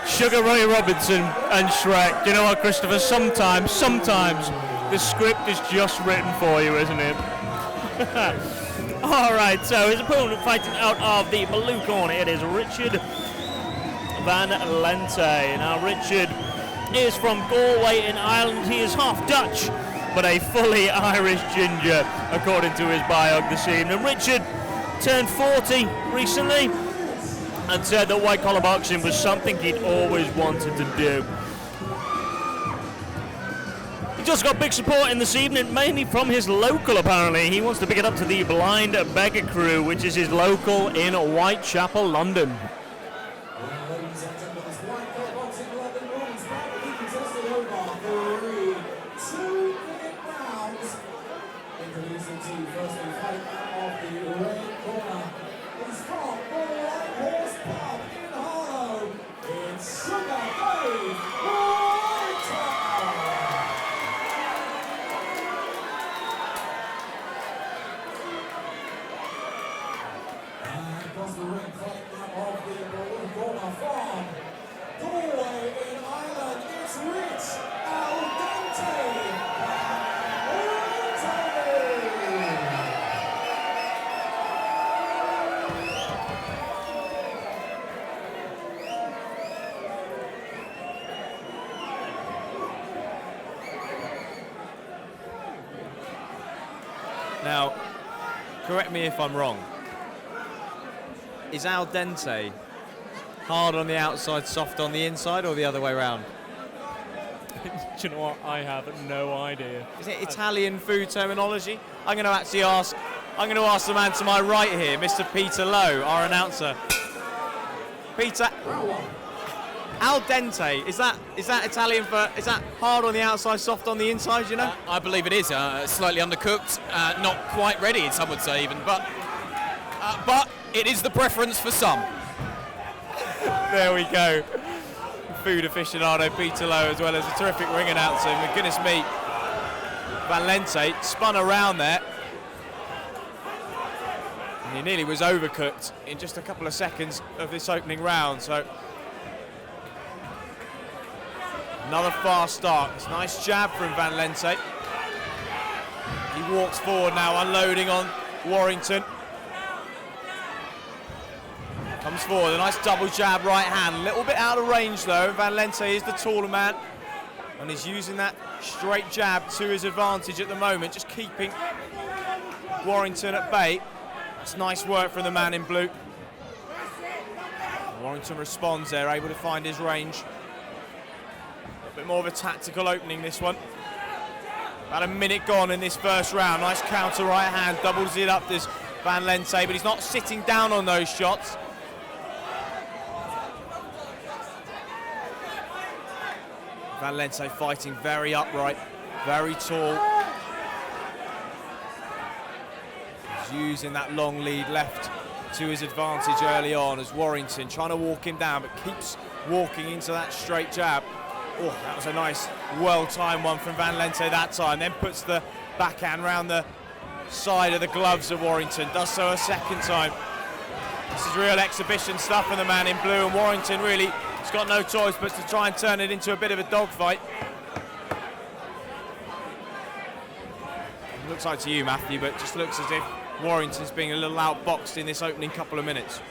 Sugar Ray Robinson and Shrek. You know what, Christopher? Sometimes the script is just written for you, isn't it? All right, so his opponent fighting out of the blue corner, it is Richard Van Lente. Now, Richard is from Galway in Ireland. He is half Dutch, but a fully Irish ginger, according to his bio this evening. Richard turned 40 recently and said that white collar boxing was something he'd always wanted to do. He just got big support in this evening, mainly from his local apparently. He wants to pick it up to the Blind Beggar Crew, which is his local in Whitechapel, London. Ladies and gentlemen, this white collar boxing London rules back to be contested over 2 minute rounds. Introducing to you firstly fighting out of the red corner. He's from the White Horse Pub in Aralo. It's Sugar Ray Warrington. And across the ring fighting out of the blue corner from Galway in Ireland, it's Rich Al Dente. Now, correct me if I'm wrong. Is al dente hard on the outside, soft on the inside, or the other way around? Do you know what? I have no idea. Is it Italian food terminology? I'm going to ask the man to my right here, Mr. Peter Lowe, our announcer. Peter, al dente, is that Italian for, is that hard on the outside, soft on the inside, you know? I believe it is. Slightly undercooked, not quite ready, some would say even, but it is the preference for some. There we go. Food aficionado Peter Lowe, as well as a terrific ring announcer. And goodness me, Van Lente spun around there. And he nearly was overcooked in just a couple of seconds of this opening round. So another fast start. It's a nice jab from Van Lente. He walks forward now, unloading on Warrington. Comes forward, a nice double jab right hand. A little bit out of range though. Van Lente is the taller man. And he's using that straight jab to his advantage at the moment, just keeping Warrington at bay. It's nice work from the man in blue. Warrington responds there, able to find his range. A bit more of a tactical opening, this one. About a minute gone in this first round. Nice counter right hand, doubles it up this Van Lente, but he's not sitting down on those shots. Van Lente fighting very upright, very tall. He's using that long lead left to his advantage early on as Warrington trying to walk him down, but keeps walking into that straight jab. Oh, that was a nice, well-timed one from Van Lente that time. Then puts the backhand round the side of the gloves of Warrington. Does so a second time. This is real exhibition stuff from the man in blue, and Warrington really has got no choice but to try and turn it into a bit of a dogfight. Looks like to you, Matthew, but just looks as if Warrington's being a little outboxed in this opening couple of minutes.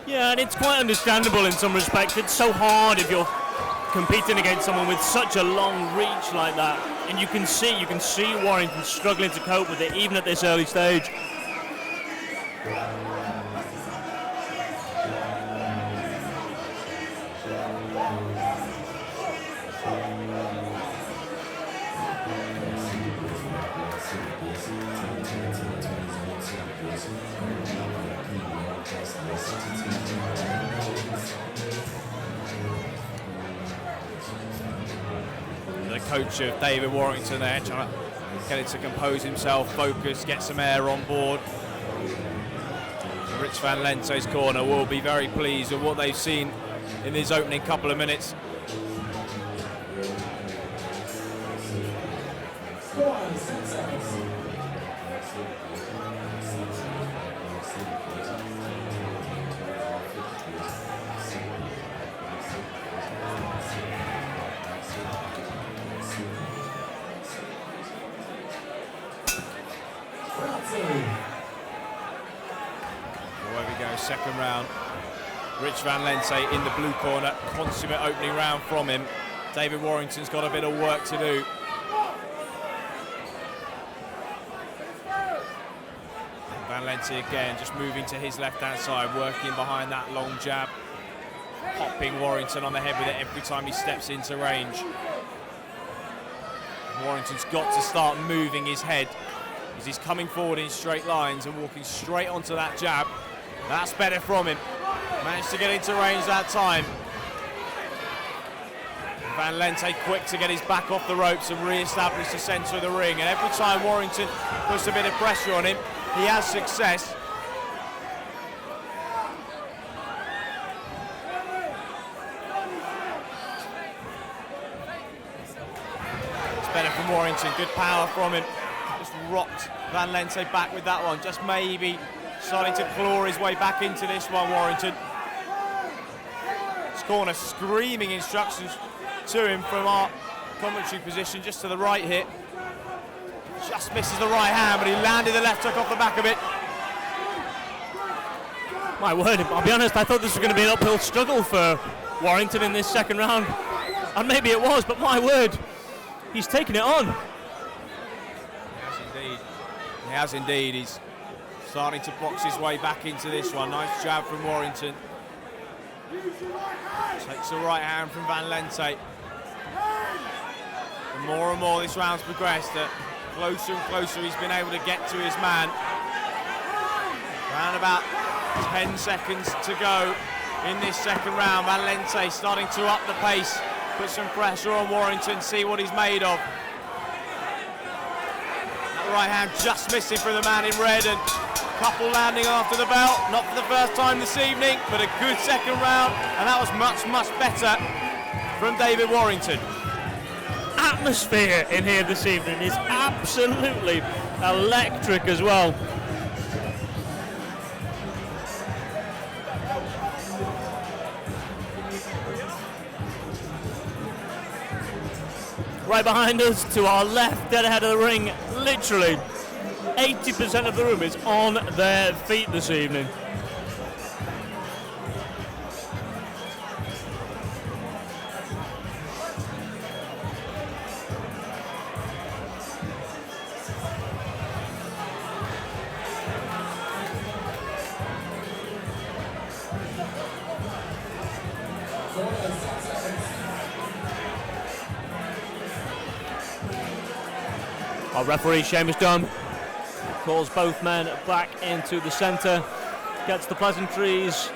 Yeah, and it's quite understandable in some respects. It's so hard if you're competing against someone with such a long reach like that, and you can see Warrington struggling to cope with it even at this early stage. The coach of David Warrington there trying to get it to compose himself, focus, get some air on board. Rich Van Lente's corner will be very pleased with what they've seen in these opening couple of minutes. Away we go, second round. Rich Van Lente in the blue corner, consummate opening round from him. David Warrington's got a bit of work to do. Van Lente again, just moving to his left-hand side, working behind that long jab. Popping Warrington on the head with it every time he steps into range. Warrington's got to start moving his head as he's coming forward in straight lines and walking straight onto that jab. That's better from him. Managed to get into range that time. Van Lente quick to get his back off the ropes and re-establish the centre of the ring. And every time Warrington puts a bit of pressure on him, he has success. It's better from Warrington. Good power from him. Just rocked Van Lente back with that one. Just maybe starting to claw his way back into this one, Warrington. His corner screaming instructions to him from our commentary position, just to the right here. Just misses the right hand, but he landed the left hook off the back of it. My word, I'll be honest, I thought this was going to be an uphill struggle for Warrington in this second round. And maybe it was, but my word, he's taken it on. He has indeed. He has indeed. He's starting to box his way back into this one. Nice jab from Warrington. Takes the right hand from Van Lente. And more this round's progressed, closer and closer he's been able to get to his man. Around about 10 seconds to go in this second round. Van Lente starting to up the pace, put some pressure on Warrington, see what he's made of. That right hand just missing for the man in red, and couple landing after the bell. Not for the first time this evening, but a good second round, and that was much, much better from David Warrington. Atmosphere in here this evening is absolutely electric as well. Right behind us, to our left, dead ahead of the ring, literally 80% of the room is on their feet this evening. Our referee, Seamus Dunn, calls both men back into the centre, gets the pleasantries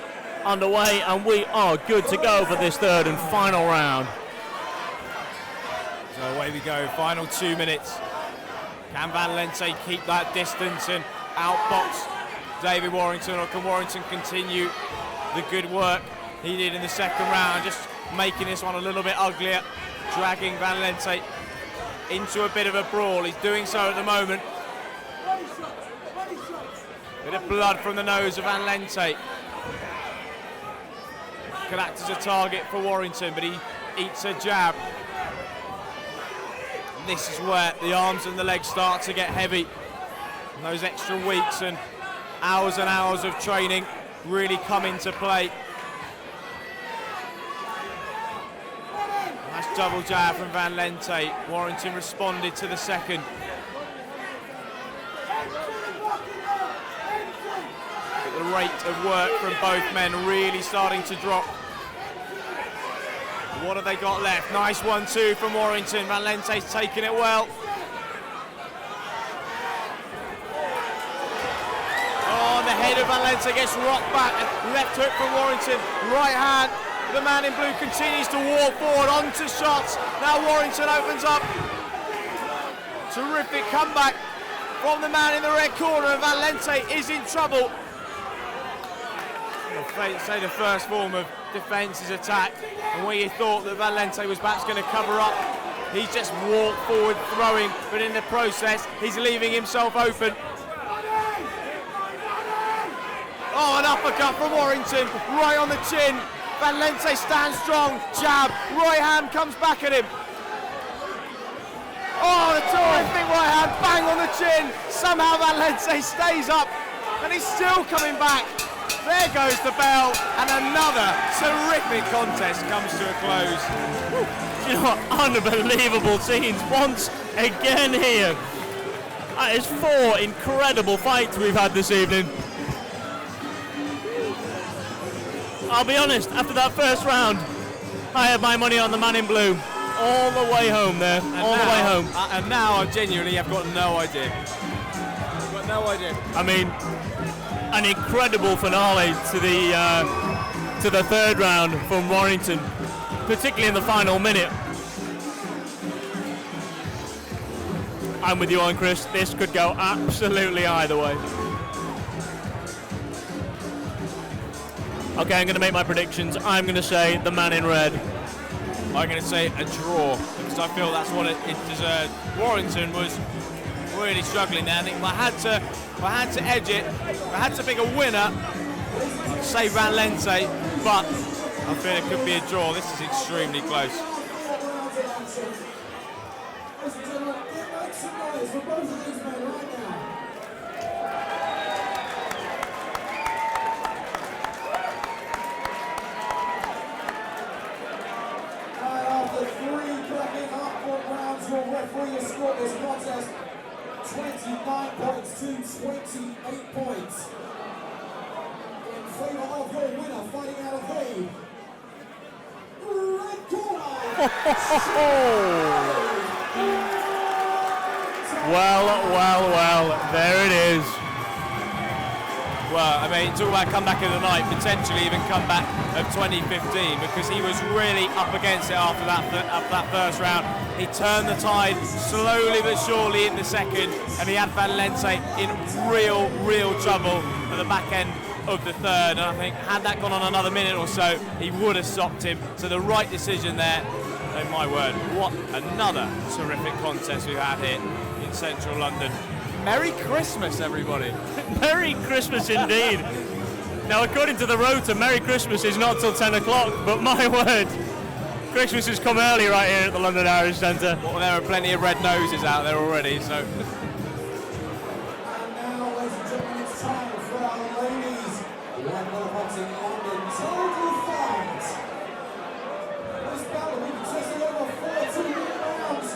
underway, and we are good to go for this third and final round. So away we go, final 2 minutes. Can Van Lente keep that distance and outbox David Warrington, or can Warrington continue the good work he did in the second round, just making this one a little bit uglier, dragging Van Lente into a bit of a brawl. He's doing so at the moment. Bit of blood from the nose of Van Lente. Could act as a target for Warrington, but he eats a jab. And this is where the arms and the legs start to get heavy. And those extra weeks and hours of training really come into play. Nice double jab from Van Lente. Warrington responded to the second. The rate of work from both men really starting to drop. What have they got left? Nice 1-2 from Warrington. Van Lente's taking it well. Oh, the head of Van Lente gets rocked back. Left hook from Warrington. Right hand. The man in blue continues to walk forward onto shots. Now Warrington opens up. Terrific comeback from the man in the red corner, and Lente is in trouble. I'll say the first form of defence is attack, and where you thought that Lente was perhaps going to cover up, he's just walked forward throwing, but in the process he's leaving himself open. Oh, an uppercut from Warrington, right on the chin. Lente stands strong, jab, right hand comes back at him. Oh, the terrific right hand, bang on the chin. Somehow Lente stays up, and he's still coming back. There goes the bell, and another terrific contest comes to a close. You know what? Unbelievable scenes once again here. That is 4 incredible fights we've had this evening. I'll be honest, after that first round, I had my money on the man in blue. All the way home there, all the way home. And now I genuinely have got no idea. I've got no idea. I mean, an incredible finale to the third round from Warrington, particularly in the final minute. I'm with you on, Chris. This could go absolutely either way. Okay, I'm going to make my predictions. I'm going to say the man in red. I'm going to say a draw, because I feel that's what it deserved. Warrington was really struggling there. I think if I had to edge it, if I had to pick a winner, I'd say Lente, but I feel it could be a draw. This is extremely close. Your referee has scored this contest 29 points to 28 points. In favour of your winner, fighting out of the red corner. Well, there it is. Well, I mean, talk about comeback of the night, potentially even comeback of 2015, because he was really up against it after that first round. He turned the tide slowly but surely in the second, and he had Lente in real trouble at the back end of the third. And I think had that gone on another minute or so, he would have stopped him. So the right decision there. Oh my word, what another terrific contest we've had here in central London. Merry Christmas, everybody. Merry Christmas indeed. Now, according to the rota, Merry Christmas is not till 10 o'clock, but my word, Christmas has come early right here at the London Irish Centre. Well, there are plenty of red noses out there already, so. And now, ladies and gentlemen, it's time for our ladies. One boxing London total fight. This battle will be contested over 14 rounds.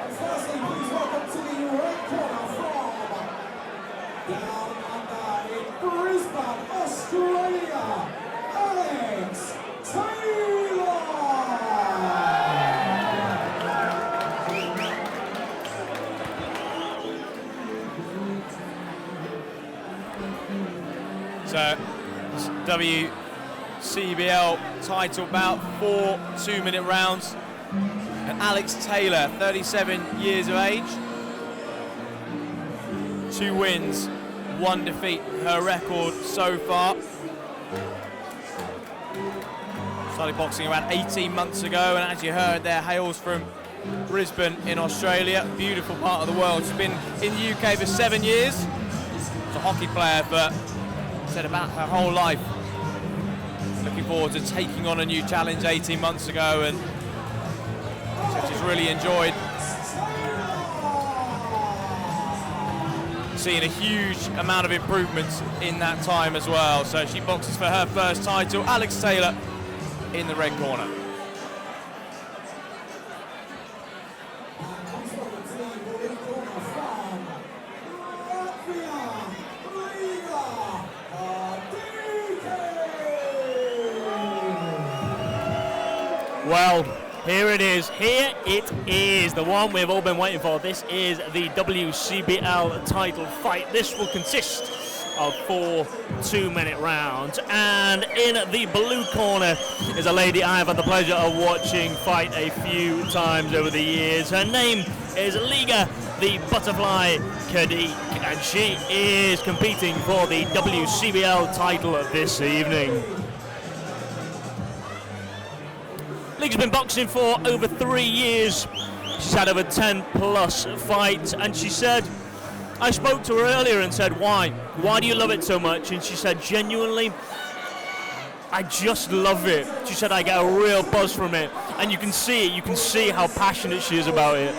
And firstly, please welcome to the red corner from down under in Brisbane, Australia, Alex Taylor. So, WCBL title bout, 4 2-minute rounds. And Alex Taylor, 37 years of age. 2 wins, 1 defeat, her record so far. Started boxing around 18 months ago, and as you heard there, hails from Brisbane in Australia, beautiful part of the world. She's been in the UK for 7 years. She's a hockey player, but said about her whole life. Looking forward to taking on a new challenge 18 months ago, and she's really enjoyed seeing a huge amount of improvements in that time as well. So she boxes for her first title. Alex Taylor in the red corner. Well, here it is. Here it is. The one we've all been waiting for. This is the WCBL title fight. This will consist of 4 2-minute rounds. And in the blue corner is a lady I have had the pleasure of watching fight a few times over the years. Her name is Liga, the butterfly Kadik, and she is competing for the WCBL title this evening. Liga's been boxing for over 3 years. She's had over 10 plus fights, and she said, I spoke to her earlier and said, why do you love it so much? And she said, genuinely, I just love it. She said, I get a real buzz from it, and you can see it, you can see how passionate she is about it.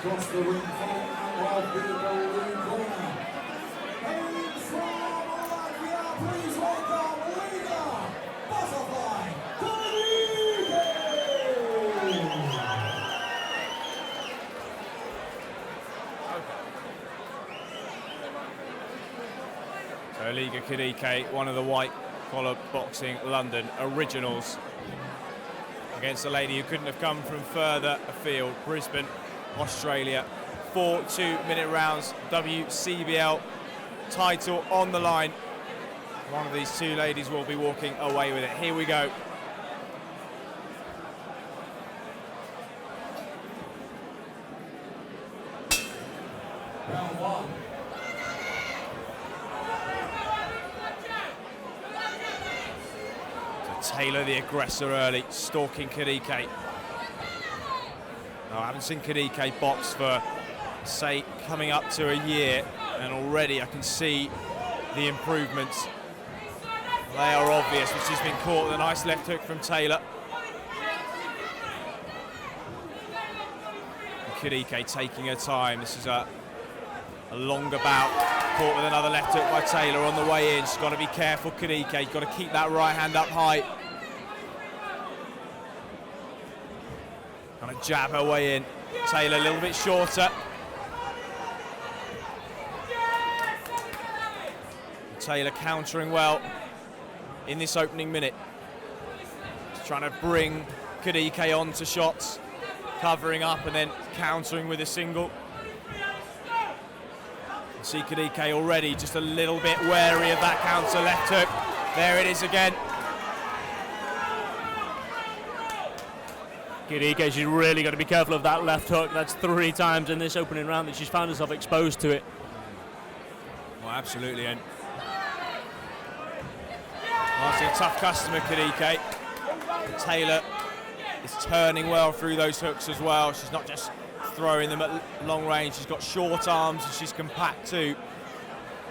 Across the ring from Aralo, the Baroli corner. Coming from Latvia, please welcome Liga, butterfly, Kadik! So Liga Kadik, one of the white collar boxing London originals, against a lady who couldn't have come from further afield, Brisbane, Australia. 4 2-minute rounds, WCBL title on the line. One of these two ladies will be walking away with it. Here we go. Round one. So Taylor, the aggressor early, stalking Kadik. No, I haven't seen Kadik box for, say, coming up to a year, and already I can see the improvements. They are obvious, which has been caught with a nice left hook from Taylor. Kadik taking her time. This is a longer bout. Caught with another left hook by Taylor on the way in. She's got to be careful, Kadik. Got to keep that right hand up high. Gonna jab her way in. Taylor a little bit shorter. Taylor countering well in this opening minute. Just trying to bring Kadik on to shots, covering up and then countering with a single. You see Kadik already just a little bit wary of that counter left hook. There it is again. Kadik, she's really got to be careful of that left hook. That's 3 times in this opening round that she's found herself exposed to it. Well, absolutely. And obviously a tough customer, Kadik. Taylor is turning well through those hooks as well. She's not just throwing them at long range. She's got short arms and she's compact too.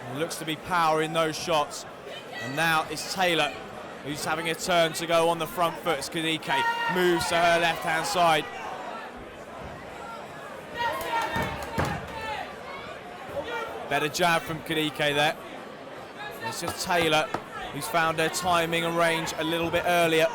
And looks to be power in those shots. And now it's Taylor who's having a turn to go on the front foot as Kadik moves to her left-hand side. Better jab from Kadik there. It's just Taylor who's found her timing and range a little bit earlier.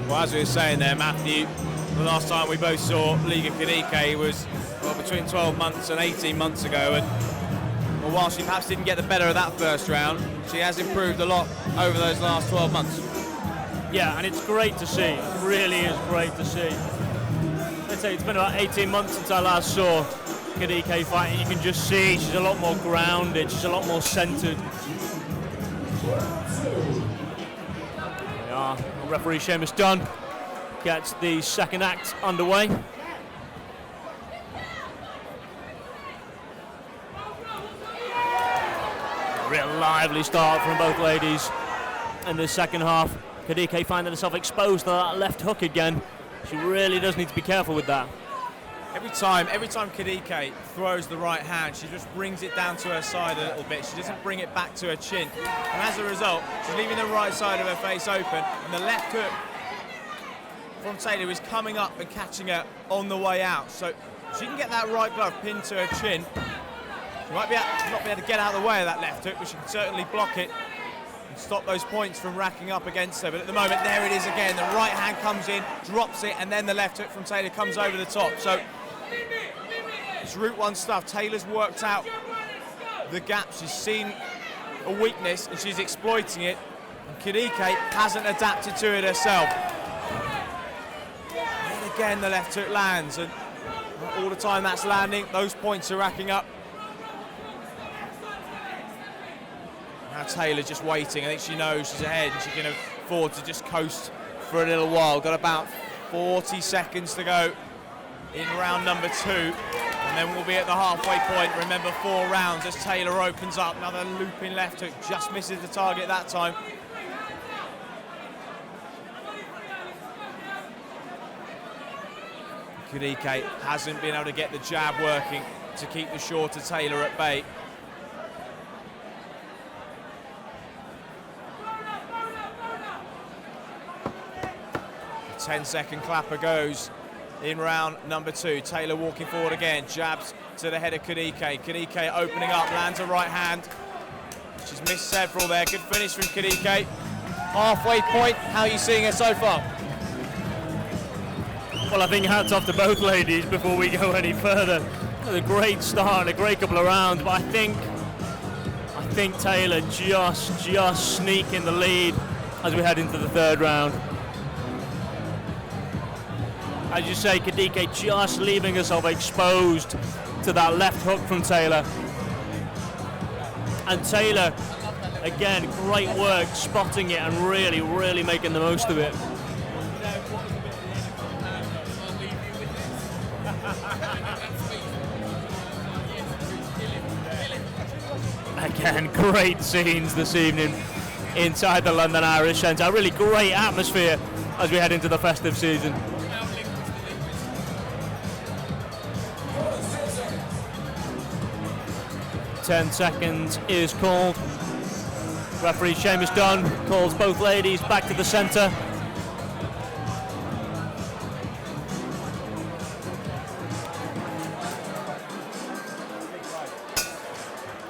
Well, as we were saying there, Matthew, the last time we both saw Liga Kadik was between 12 months and 18 months ago, and while she perhaps didn't get the better of that first round, she has improved a lot over those last 12 months. Yeah, and it's great to see. It really is great to see. I'd say it's been about 18 months since I last saw Kadik fight, and you can just see she's a lot more grounded, she's a lot more centered. Yeah, referee Seamus Dunn gets the second act underway. A real lively start from both ladies. in the second half. Kadik finding herself exposed to that left hook again. She really does need to be careful with that. Every time Kadik throws the right hand, she just brings it down to her side a little bit. She doesn't bring it back to her chin. And as a result, she's leaving the right side of her face open, and the left hook from Taylor is coming up and catching her on the way out. So she can get that right glove pinned to her chin. She might not be able to get out of the way of that left hook, but she can certainly block it and stop those points from racking up against her. But at the moment, there it is again. The right hand comes in, drops it, and then the left hook from Taylor comes over the top. So it's Route 1 stuff. Taylor's worked out the gap. She's seen a weakness and she's exploiting it. And Kadik hasn't adapted to it herself. And again, the left hook lands, and all the time that's landing, those points are racking up. Now Taylor just waiting. I think she knows she's ahead and she can afford to just coast for a little while. Got about 40 seconds to go in round number 2, and then we'll be at the halfway point. Remember, 4 rounds as Taylor opens up. Another looping left hook, just misses the target that time. Kadik hasn't been able to get the jab working to keep the shorter Taylor at bay. 10-second clapper goes in round number 2. Taylor walking forward again, jabs to the head of Kadik. Kadik opening up, lands a right hand. She's missed several there. Good finish from Kadik. Halfway point, how are you seeing her so far? Well, I think hats off to both ladies before we go any further. A great start, a great couple of rounds, but I think Taylor just sneaking the lead as we head into the 3rd round. As you say, Kadik just leaving herself exposed to that left hook from Taylor. And Taylor, again, great work spotting it and really making the most of it. Again, great scenes this evening inside the London Irish Centre. A really great atmosphere as we head into the festive season. 10 seconds is called. Referee Seamus Dunn calls both ladies back to the centre.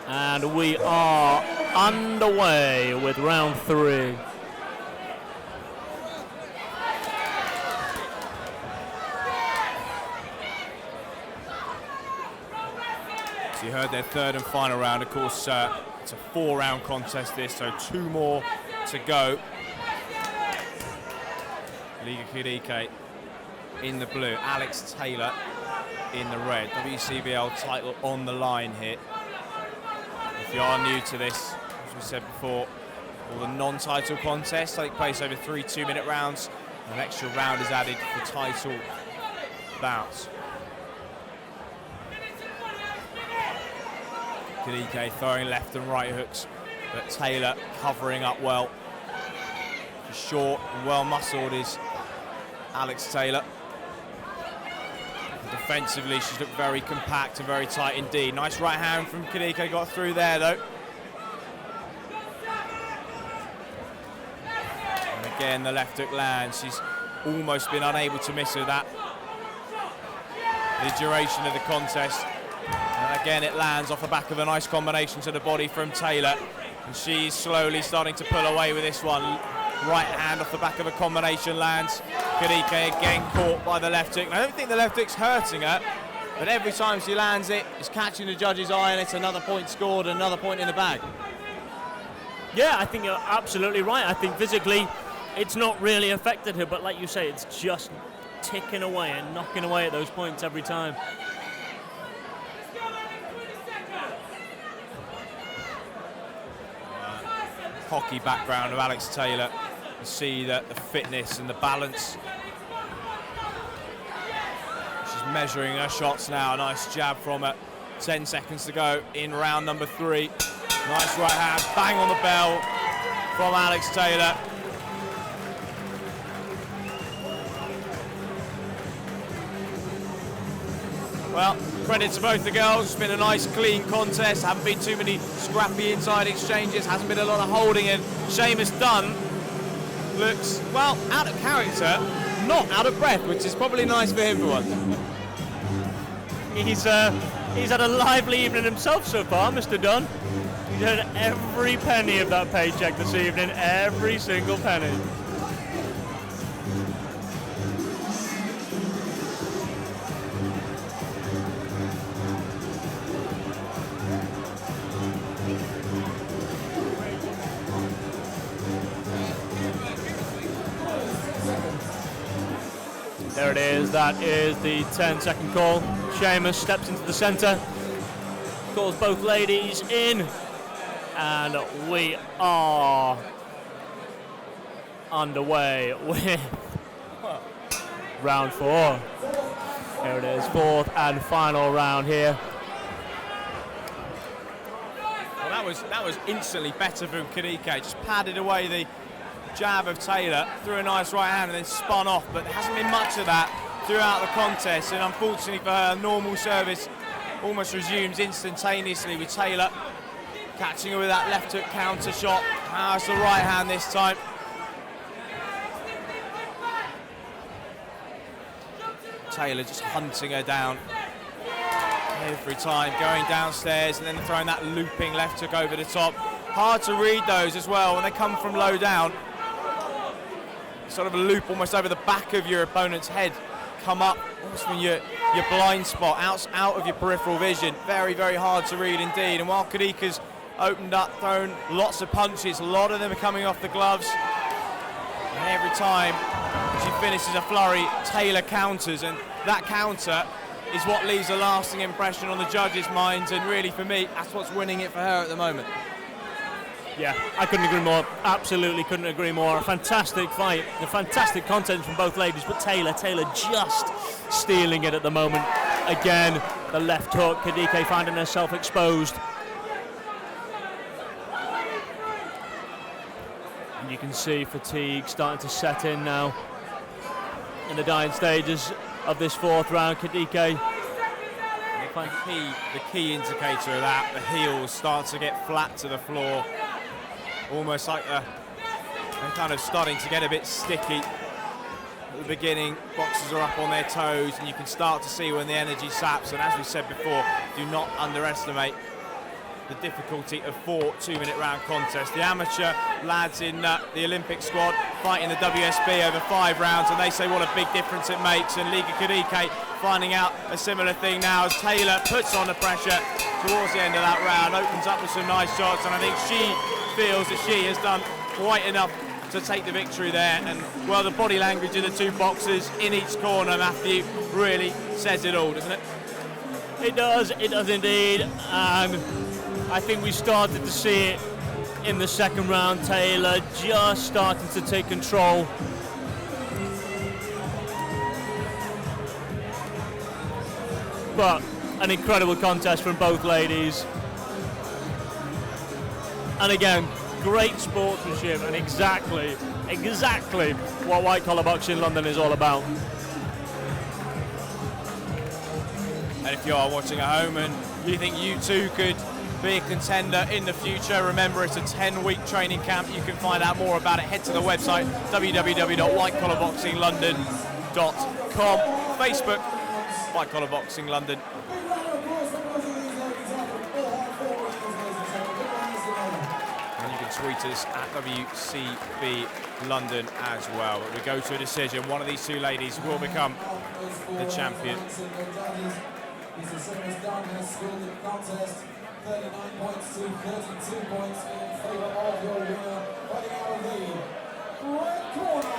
And we are underway with round 3. You heard their 3rd and final round. Of course, it's a 4-round contest this, so 2 more to go. Liga Kadik in the blue, Alex Taylor in the red. WCBL title on the line here. If you are new to this, as we said before, all the non-title contests take place over 3 2-minute rounds. An extra round is added for title bouts. Kadik throwing left and right hooks, but Taylor covering up well. Short and well muscled is Alex Taylor. And defensively, she's looked very compact and very tight indeed. Nice right hand from Kadik, got through there though. And again, the left hook lands. She's almost been unable to miss with that. The duration of the contest. And again, it lands off the back of a nice combination to the body from Taylor. And she's slowly starting to pull away with this one. Right hand off the back of a combination lands. Kadik again caught by the left hook. I don't think the left hook's hurting her, but every time she lands it, it's catching the judge's eye and it's another point scored, another point in the bag. Yeah, I think you're absolutely right. I think physically it's not really affected her, but like you say, it's just ticking away and knocking away at those points every time. Hockey background of Alex Taylor. You see that the fitness and the balance. She's measuring her shots now. Nice jab from her. 10 seconds to go in round number 3. Nice right hand, bang on the bell from Alex Taylor. Well, credit to both the girls. It's been a nice, clean contest. Haven't been too many scrappy inside exchanges. Hasn't been a lot of holding. And Seamus Dunn looks, well, out of character, not out of breath, which is probably nice for him for once. He's had a lively evening himself so far, Mr. Dunn. He's earned every penny of that paycheck this evening, every single penny. There it is, that is the 10-second call. Seamus steps into the centre, calls both ladies in, and we are underway with round 4. Here it is, 4th and final round here. Well, that was instantly better from Kadik. Just padded away the jab of Taylor, threw a nice right hand and then spun off, but there hasn't been much of that throughout the contest, and unfortunately for her, normal service almost resumes instantaneously with Taylor catching her with that left hook counter shot. Now it's the right hand this time. Taylor just hunting her down every time, going downstairs and then throwing that looping left hook over the top. Hard to read those as well when they come from low down. Sort of a loop almost over the back of your opponent's head, come up almost from your blind spot, out of your peripheral vision. Very, very hard to read indeed. And while Kadik has opened up, thrown lots of punches, a lot of them are coming off the gloves. And every time she finishes a flurry, Taylor counters, and that counter is what leaves a lasting impression on the judges' minds, and really for me, that's what's winning it for her at the moment. Yeah, I couldn't agree more. Absolutely couldn't agree more. A fantastic fight, a fantastic content from both ladies, but Taylor just stealing it at the moment. Again, the left hook, Kadik finding herself exposed. And you can see fatigue starting to set in now in the dying stages of this 4th round. Kadik, the key indicator of that, the heels start to get flat to the floor. Almost like they're kind of starting to get a bit sticky. At the beginning, boxers are up on their toes, and you can start to see when the energy saps. And as we said before, do not underestimate the difficulty of 4 2-minute round contests. The amateur lads in the Olympic squad fighting the WSB over 5 rounds, and they say what a big difference it makes. And Liga Kadik finding out a similar thing now as Taylor puts on the pressure towards the end of that round, opens up with some nice shots, and I think she feels that she has done quite enough to take the victory there. And well, the body language of the two boxers in each corner, Matthew, really says it all, doesn't it? It does indeed. And I think we started to see it in the 2nd round. Taylor just starting to take control. But an incredible contest from both ladies. And again, great sportsmanship, and exactly what White Collar Boxing London is all about. And if you are watching at home and you think you too could be a contender in the future, remember it's a 10-week training camp. You can find out more about it. Head to the website www.whitecollarboxinglondon.com. Facebook, White Collar Boxing London. Tweet us at WCB London as well. But we go to a decision. One of these two ladies will become the champion. Mr. Seamus Dunn has scored the contest 39 points to 32 points in favour of your winner. Fighting out of the red corner.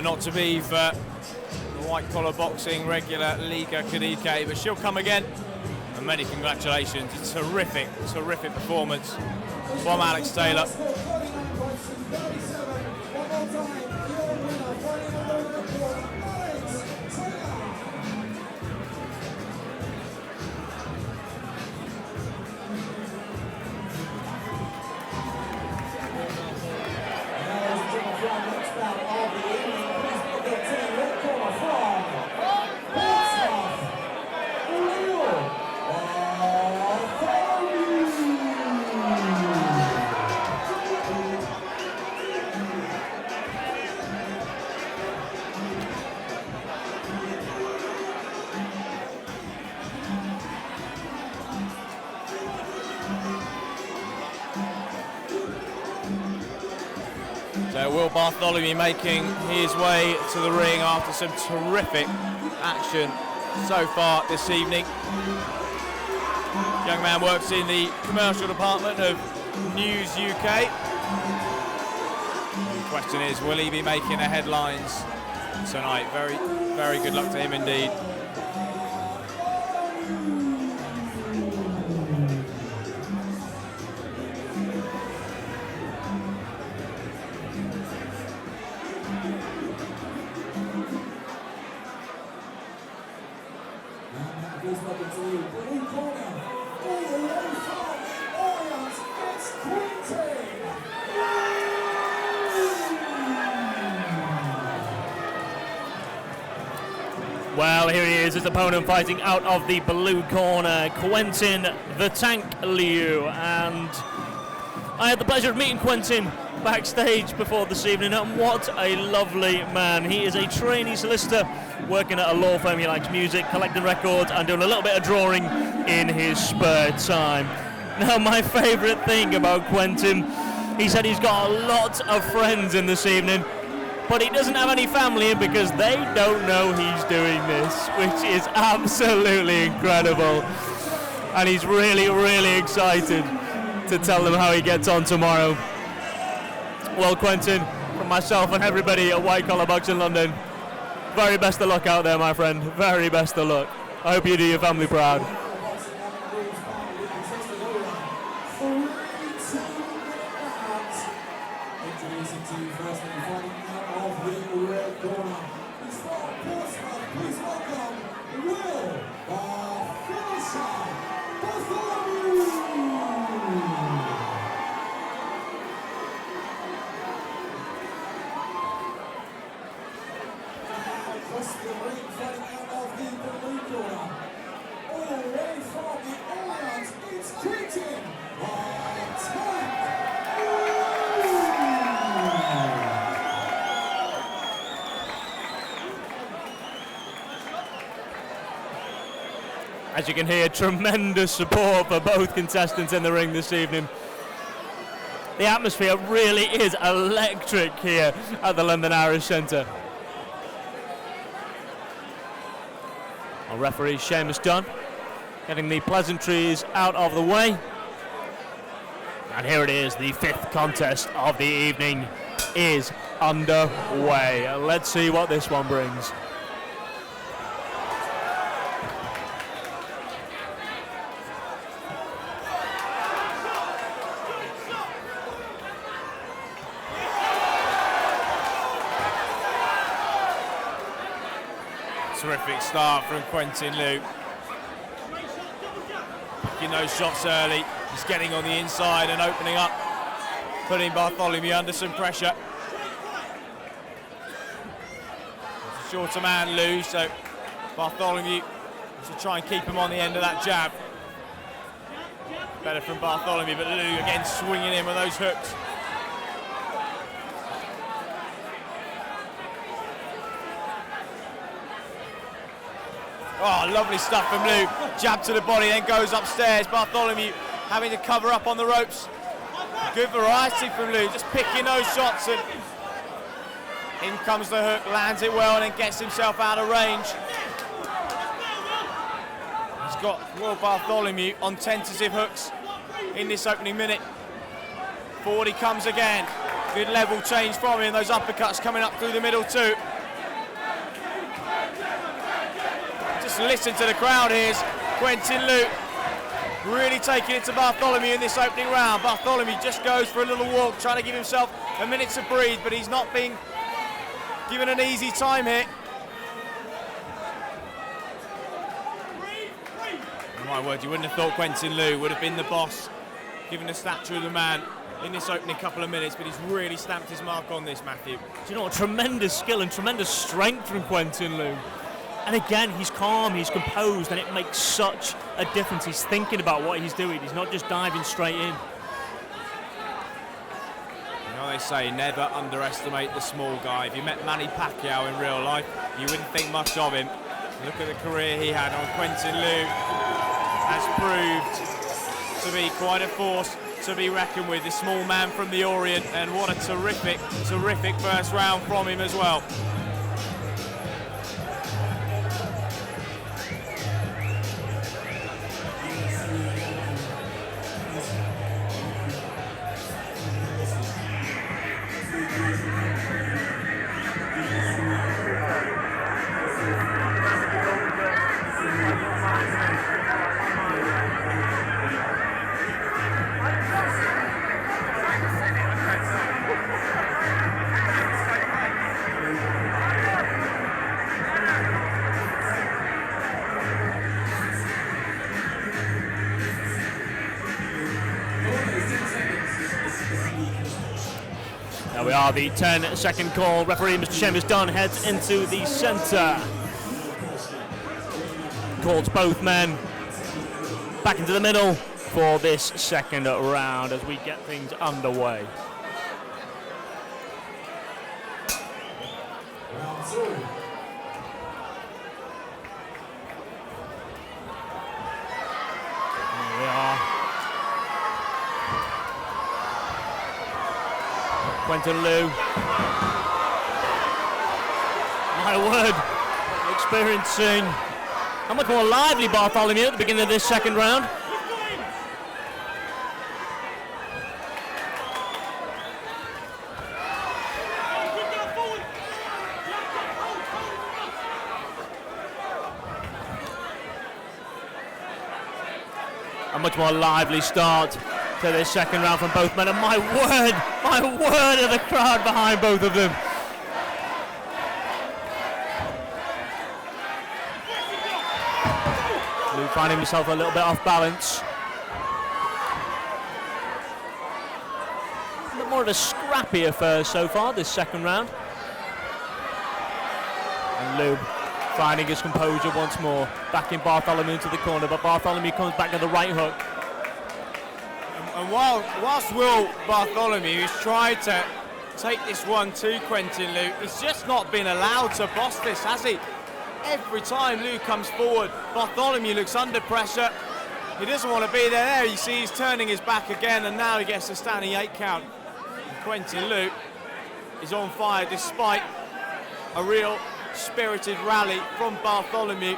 Not to be for the White Collar Boxing regular Liga Kadik, but she'll come again And many congratulations. A terrific performance from Alex Taylor. So Will Bartholomew making his way to the ring after some terrific action so far this evening. Young man works in the commercial department of News UK. The question is, will he be making the headlines tonight? Very good luck to him indeed. Well, here he is, his opponent fighting out of the blue corner, Quentin the Tank Liu. And I had the pleasure of meeting Quentin backstage before this evening, and what a lovely man. He is a trainee solicitor working at a law firm. He likes music, collecting records, and doing a little bit of drawing in his spare time. Now, my favourite thing about Quentin, he said he's got a lot of friends in this evening, but he doesn't have any family in because they don't know he's doing this, which is absolutely incredible. And he's really excited to tell them how he gets on tomorrow. Well, Quentin, from myself and everybody at White Collar Boxing London, very best of luck out there, my friend. Very best of luck. I hope you do your family proud. As you can hear, tremendous support for both contestants in the ring this evening. The atmosphere really is electric here at the London Irish Centre. Our referee Seamus Dunn getting the pleasantries out of the way. And here it is, the fifth contest of the evening is underway. Let's see what this one brings. Terrific start from Quentin Liu. Picking those shots early. He's getting on the inside and opening up, putting Bartholomew under some pressure. It's a shorter man, Liu, so Bartholomew should try and keep him on the end of that jab. Better from Bartholomew, but Liu again swinging in with those hooks. Oh, lovely stuff from Liu. Jab to the body, then goes upstairs. Bartholomew having to cover up on the ropes. Good variety from Liu, just picking those shots, and in comes the hook, lands it well, and then gets himself out of range. He's got Will Bartholomew on tentative hooks in this opening minute. Forward he comes again. Good level change from him, those uppercuts coming up through the middle too. Listen to the crowd. Here's Quentin Liu really taking it to Bartholomew in this opening round. Bartholomew just goes for a little walk, trying to give himself a minute to breathe, but he's not being given an easy time here. My word, you wouldn't have thought Quentin Liu would have been the boss, given the stature of the man in this opening couple of minutes, but he's really stamped his mark on this, Matthew. Do you know what? Tremendous skill and tremendous strength from Quentin Liu. And again, he's calm, he's composed, and it makes such a difference. He's thinking about what he's doing. He's not just diving straight in. You know, they say never underestimate the small guy. If you met Manny Pacquiao in real life, you wouldn't think much of him. Look at the career he had on. Quentin Liu has proved to be quite a force to be reckoned with, this small man from the Orient, and what a terrific first round from him as well. There we are, the 10-second call. Referee Mr. Chambers Dunn heads into the centre. Calls both men back into the middle for this second round as we get things underway. Round 2. Here we are. Quentin Liu. My word, experiencing how much more lively Bartholomew at the beginning of this second round. A much more lively start to this second round from both men, and my word of the crowd behind both of them. Liu finding himself a little bit off balance. A bit more of a scrappy affair so far this second round. And Liu finding his composure once more, backing Bartholomew into the corner, but Bartholomew comes back to the right hook. And whilst Will Bartholomew has tried to take this one to Quentin Liu, he's just not been allowed to boss this, has he? Every time Liu comes forward, Bartholomew looks under pressure. He doesn't want to be there. You see he's turning his back again, and now he gets a standing 8 count. And Quentin Liu is on fire despite a real spirited rally from Bartholomew.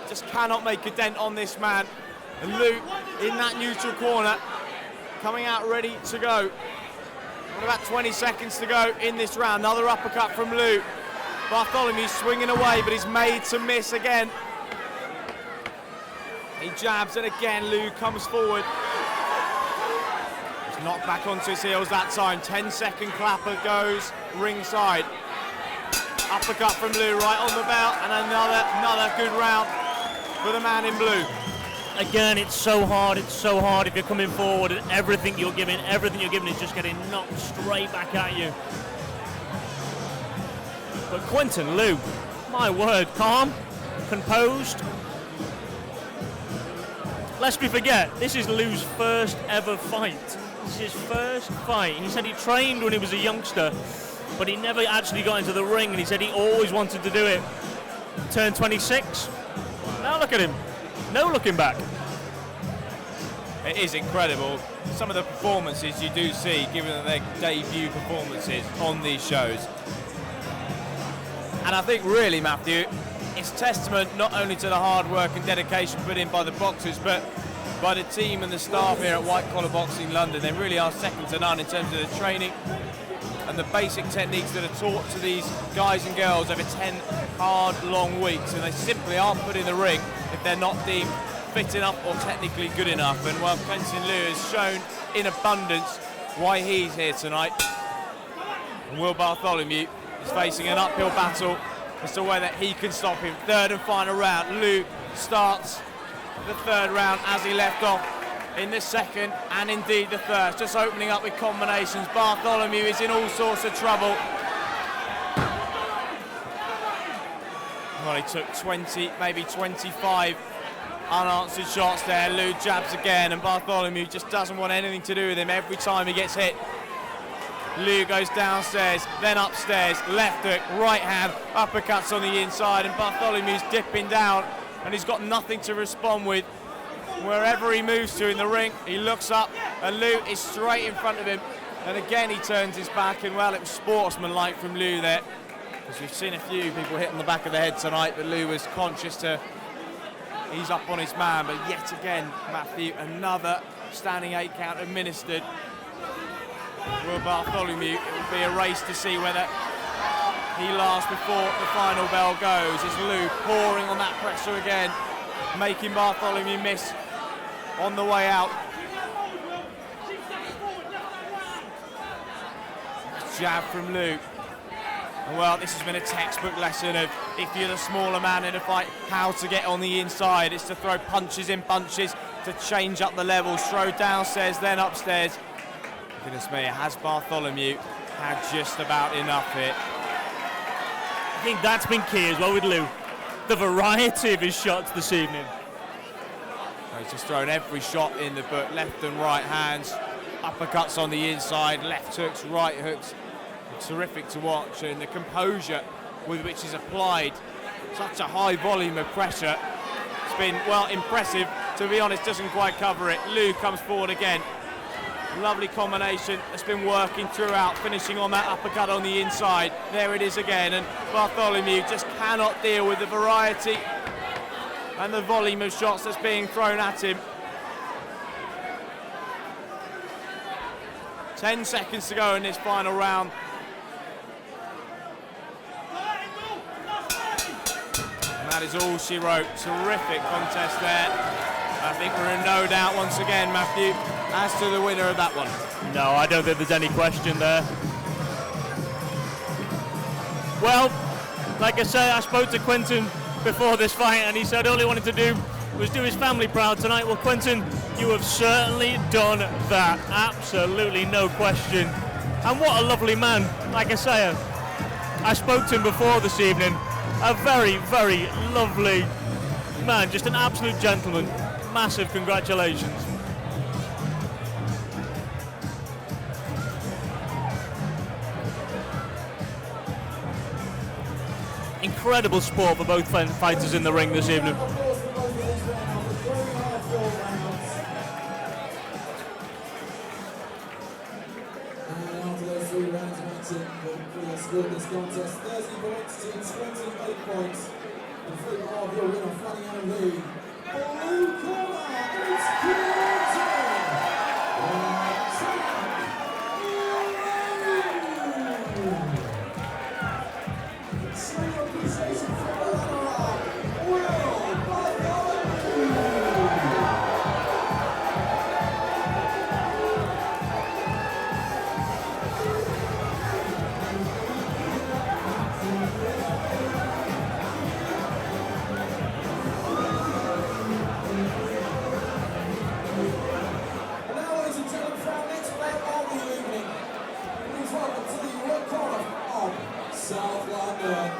Just cannot make a dent on this man. And Liu in that neutral corner, coming out ready to go. What about 20 seconds to go in this round? Another uppercut from Liu. Bartholomew swinging away, but he's made to miss again. He jabs, and again Liu comes forward. He's knocked back onto his heels that time. 10-second clapper goes ringside. Uppercut from Liu right on the belt, and another good round for the man in blue. Again, it's so hard if you're coming forward and everything you're giving is just getting knocked straight back at you. But Quentin Liu, my word, calm, composed. Lest we forget, this is Liu's first ever fight. This is his first fight. He said he trained when he was a youngster, but he never actually got into the ring, and he said he always wanted to do it. Turned 26. Now look at him. No looking back. It is incredible, some of the performances you do see, given that they're debut performances on these shows. And I think really, Matthew, it's testament not only to the hard work and dedication put in by the boxers, but by the team and the staff here at White Collar Boxing London. They really are second to none in terms of the training and the basic techniques that are taught to these guys and girls over 10 hard, long weeks, and they simply aren't put in the ring if they're not deemed fit enough or technically good enough. And well, Quentin Liu has shown in abundance why he's here tonight. And Will Bartholomew is facing an uphill battle as to whether he can stop him. Third and final round. Liu starts the third round as he left off in the second and indeed the third. Just opening up with combinations. Bartholomew is in all sorts of trouble. Well, he took 20, maybe 25 unanswered shots there. Liu jabs again, and Bartholomew just doesn't want anything to do with him every time he gets hit. Liu goes downstairs, then upstairs, left hook, right hand, uppercuts on the inside, and Bartholomew's dipping down, and he's got nothing to respond with. Wherever he moves to in the ring, he looks up, and Liu is straight in front of him, and again he turns his back, and well, it was sportsmanlike from Liu there, because we've seen a few people hit on the back of the head tonight, but Liu was conscious to ease up on his man, but yet again, Matthew, another standing 8 count administered. Will Bartholomew, it will be a race to see whether he lasts before the final bell goes. As Liu pouring on that pressure again, making Bartholomew miss on the way out. Jab from Liu. And well, this has been a textbook lesson of, if you're the smaller man in a fight, how to get on the inside. It's to throw punches in bunches, to change up the levels, throw downstairs, then upstairs. Goodness me, has Bartholomew had just about enough here? I think that's been key as well with Liu. The variety of his shots this evening. He's just thrown every shot in the book, left and right hands, uppercuts on the inside, left hooks, right hooks. Terrific to watch, and the composure with which he's applied such a high volume of pressure. It's been, well, impressive. To be honest, doesn't quite cover it. Liu comes forward again. Lovely combination that's been working throughout, finishing on that uppercut on the inside. There it is again, and Bartholomew just cannot deal with the variety and the volume of shots that's being thrown at him. 10 seconds to go in this final round. And that is all she wrote. Terrific contest there. I think we're in no doubt once again, Matthew, as to the winner of that one. No, I don't think there's any question there. Well, like I say, I spoke to Quentin before this fight, and he said all he wanted to do was do his family proud tonight. Well, Quentin, you have certainly done that. Absolutely no question. And what a lovely man. Like I say, I spoke to him before this evening. A very, very lovely man, just an absolute gentleman. Massive congratulations. Incredible sport for both fighters in the ring this evening. Scored this contest 30 points to 28 points. The free of your winner, fighting out of the lead. Blue corner, it's Quentin. Appreciation from the runner-up, Will Bartholomew. South London.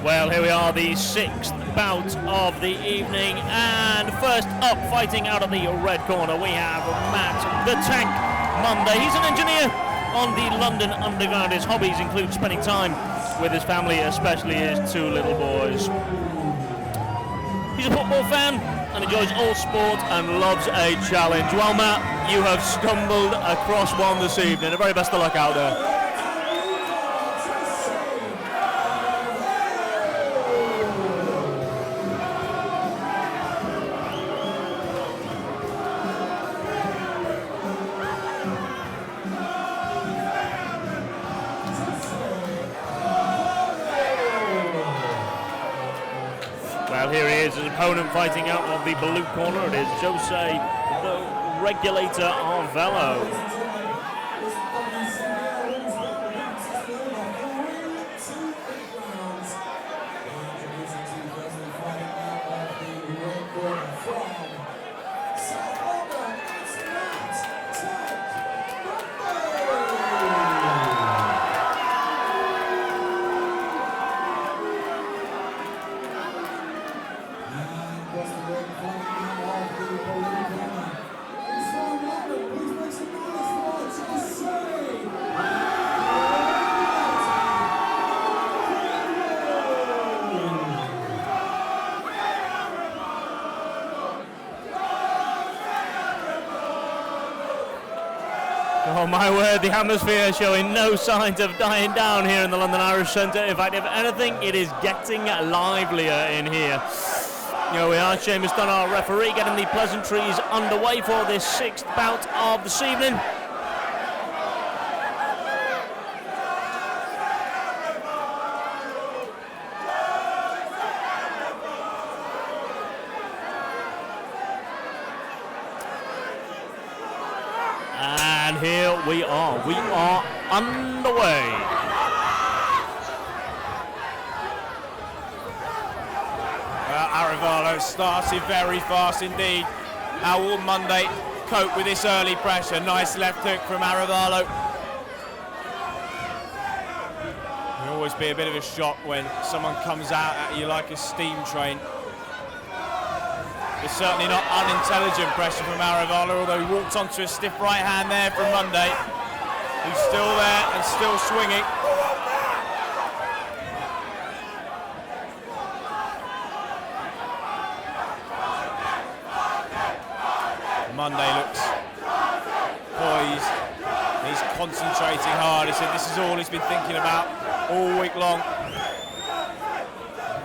Well, here we are, the 6th bout of the evening, and first up, fighting out of the red corner, we have Matt the Tank Monday. He's an engineer on the London Underground. His hobbies include spending time with his family, especially his 2 little boys. He's a football fan and enjoys all sport and loves a challenge. Well, Matt, you have stumbled across one this evening. The very best of luck out there. is his opponent fighting out of the blue corner. It is Jose, the regulator Aralo. Oh my word, the atmosphere showing no signs of dying down here in the London Irish Centre. In fact, if anything, it is getting livelier in here. Here we are, Seamus Dunn, our referee, getting the pleasantries underway for this 6th bout of this evening. And here we are underway. Aralo started very fast indeed. How will Monday cope with this early pressure? Nice left hook from Aralo. Can always be a bit of a shock when someone comes out at you like a steam train. It's certainly not unintelligent pressure from Aralo, although he walked onto a stiff right hand there from Monday, who's still there and still swinging. Monday looks poised. He's concentrating hard. He said this is all he's been thinking about all week long.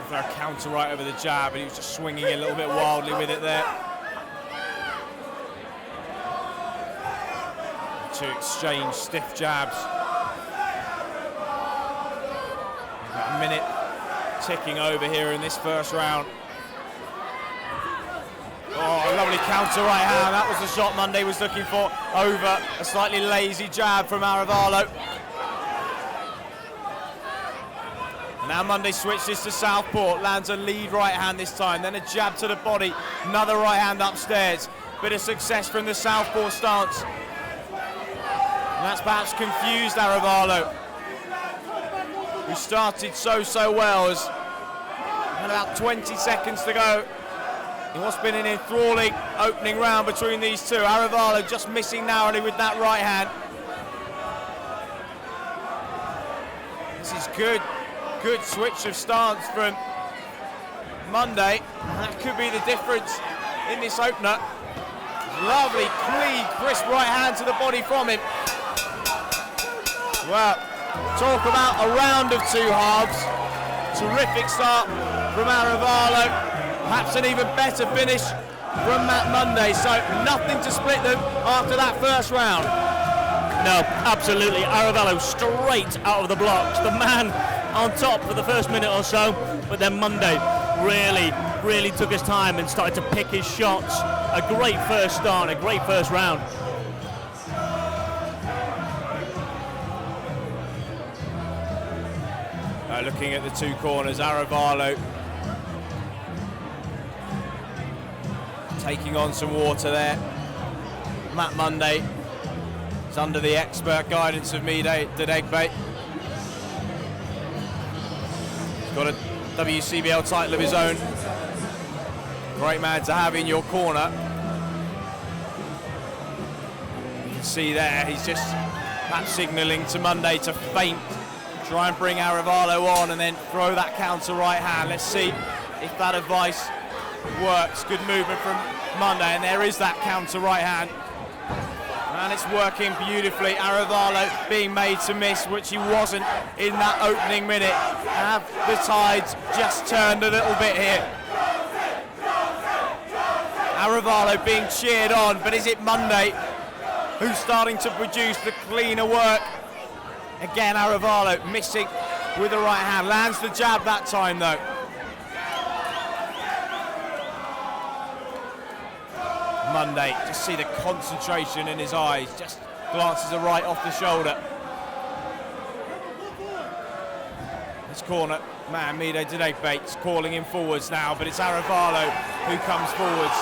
For a counter right over the jab, and he was just swinging a little bit wildly with it there. To exchange stiff jabs. About a minute ticking over here in this first round. Oh, a lovely counter right hand. That was the shot Monday was looking for, over a slightly lazy jab from Aralo. Now Monday switches to southpaw, lands a lead right hand this time, then a jab to the body, another right hand upstairs. Bit of success from the southpaw stance. And that's perhaps confused Aralo, who started so well, as had about 20 seconds to go. In what's been an enthralling opening round between these two. Aralo just missing narrowly with that right hand. This is good switch of stance from Monday. That could be the difference in this opener. Lovely, clean, crisp right hand to the body from him. Well, talk about a round of two halves. Terrific start from Aralo. Perhaps an even better finish from Matt Monday. So nothing to split them after that first round. No, absolutely. Aralo straight out of the blocks. The man on top for the first minute or so, but then Monday really took his time and started to pick his shots. A great first start, a great first round. Looking at the two corners, Aralo taking on some water there. Matt Monday is under the expert guidance of Mide Dedegbe. He's got a WCBL title of his own. Great man to have in your corner. You can see there, he's just perhaps signalling to Monday to feint, try and bring Aralo on and then throw that counter right hand. Let's see if that advice works. Good movement from Monday, and there is that counter right hand. And it's working beautifully. Aralo being made to miss, which he wasn't in that opening minute. Have the tides just turned a little bit here? Aralo being cheered on, but is it Monday who's starting to produce the cleaner work? Again, Aralo missing with the right hand. Lands the jab that time though. Monday. Just see the concentration in his eyes. Just glances are right off the shoulder. This corner, man, Mide Dede Bates calling him forwards now, but it's Aralo who comes forwards.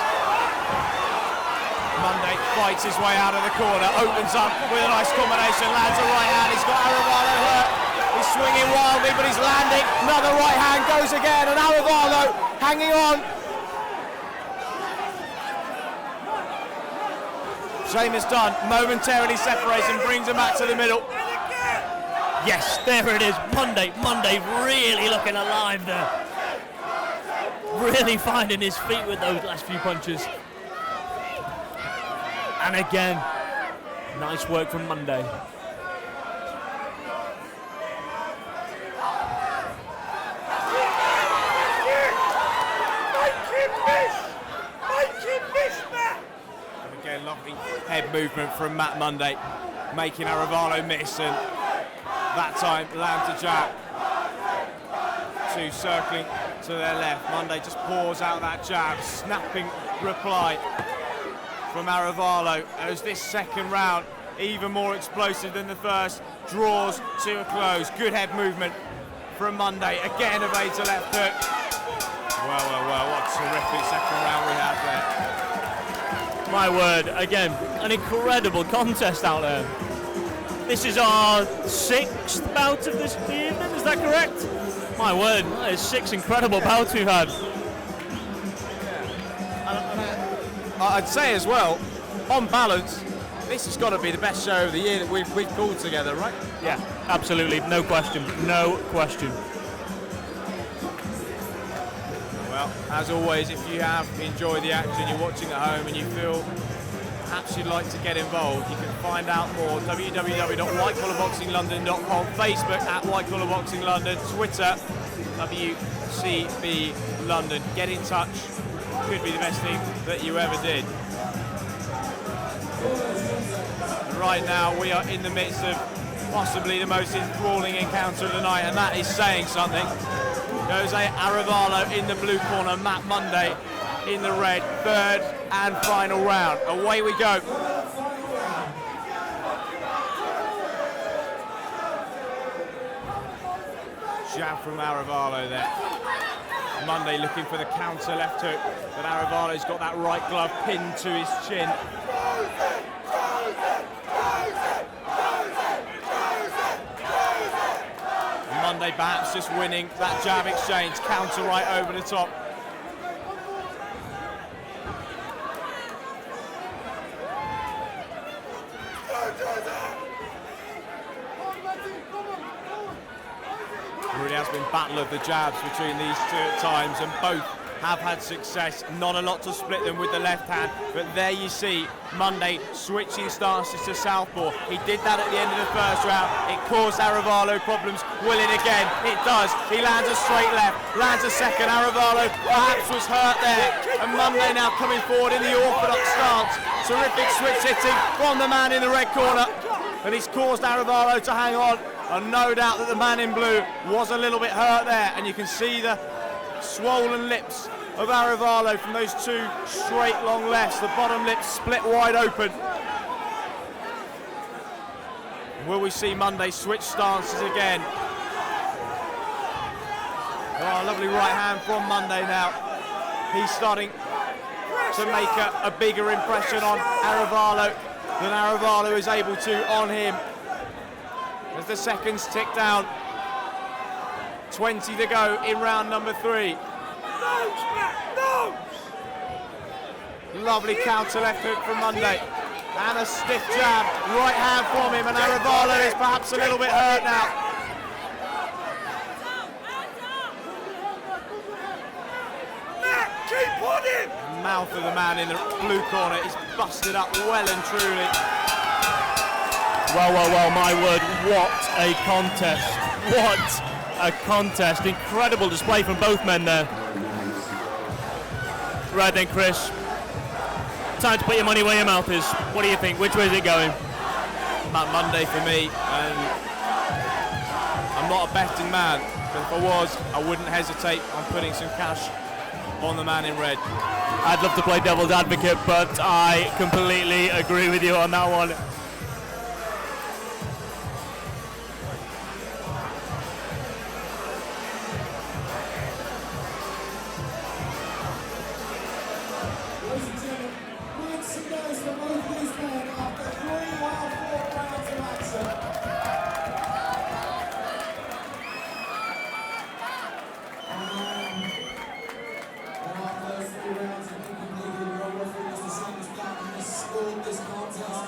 Monday fights his way out of the corner, opens up with a nice combination, lands a right hand, he's got Aralo hurt. He's swinging wildly, but he's landing. Another right hand goes again, and Aralo hanging on. Seamus Dunn momentarily separates and brings him back to the middle. Yes, there it is. Monday really looking alive there. Really finding his feet with those last few punches. And again, nice work from Monday. And again, lovely head movement from Matt Monday, making Aralo miss, and that time lands a jab. Two circling to their left. Monday just pours out that jab, snapping reply from Aralo as this second round, even more explosive than the first, draws to a close. Good head movement from Monday. Again evades a left hook. Well, what a terrific second round we had there. My word, again, an incredible contest out there. This is our 6th bout of this evening, is that correct? My word, that is 6 incredible bouts we've had. I'd say as well, on balance, this has got to be the best show of the year that we've pulled together, right? Yeah, absolutely, no question, no question. Well, as always, if you have enjoyed the action, you're watching at home and you feel perhaps you'd like to get involved, you can find out more www.whitecollarboxinglondon.com, Facebook at White Collar Boxing London, Twitter WCB London. Get in touch, could be the best thing that you ever did. Right now we are in the midst of possibly the most enthralling encounter of the night, and that is saying something. Jose Aralo in the blue corner, Matt Monday in the red, third and final round. Away we go. Jab from Aralo there. Monday looking for the counter left hook, but Aralo's got that right glove pinned to his chin. Monday perhaps just winning that jab exchange, counter right over the top. Really has been battle of the jabs between these two at times, and both have had success. Not a lot to split them with the left hand, but there you see Monday switching stances to southpaw. He did that at the end of the first round. It caused Aralo problems. Will it again? It does. He lands a straight left, lands a second. Aralo perhaps was hurt there, and Monday now coming forward in the orthodox stance. Terrific switch hitting from the man in the red corner, and he's caused Aralo to hang on. And no doubt that the man in blue was a little bit hurt there, and you can see the swollen lips of Aralo from those two straight long lefts. The bottom lip split wide open. Will we see Monday switch stances again? Oh, lovely right hand from Monday now. He's starting to make a bigger impression on Aralo than Aralo is able to on him. As the seconds tick down, 20 to go in round number 3. Lovely counter left hook from Monday, and a stiff jab, right hand from him, and Aralo is perhaps a little bit hurt now. Keep on him! Mouth of the man in the blue corner is busted up well and truly. Well, my word, what a contest. What a contest. Incredible display from both men there. Right then, Chris. Time to put your money where your mouth is. What do you think? Which way is it going? Matt Monday for me, and I'm not a betting man, but if I was, I wouldn't hesitate on putting some cash on the man in red. I'd love to play devil's advocate, but I completely agree with you on that one. Ladies and gentlemen, make some noise for both these men after 3 wild 4 rounds of action. And our first 3 rounds have been completed. Your referee, Mr. Seamus Platinum, has scored this contest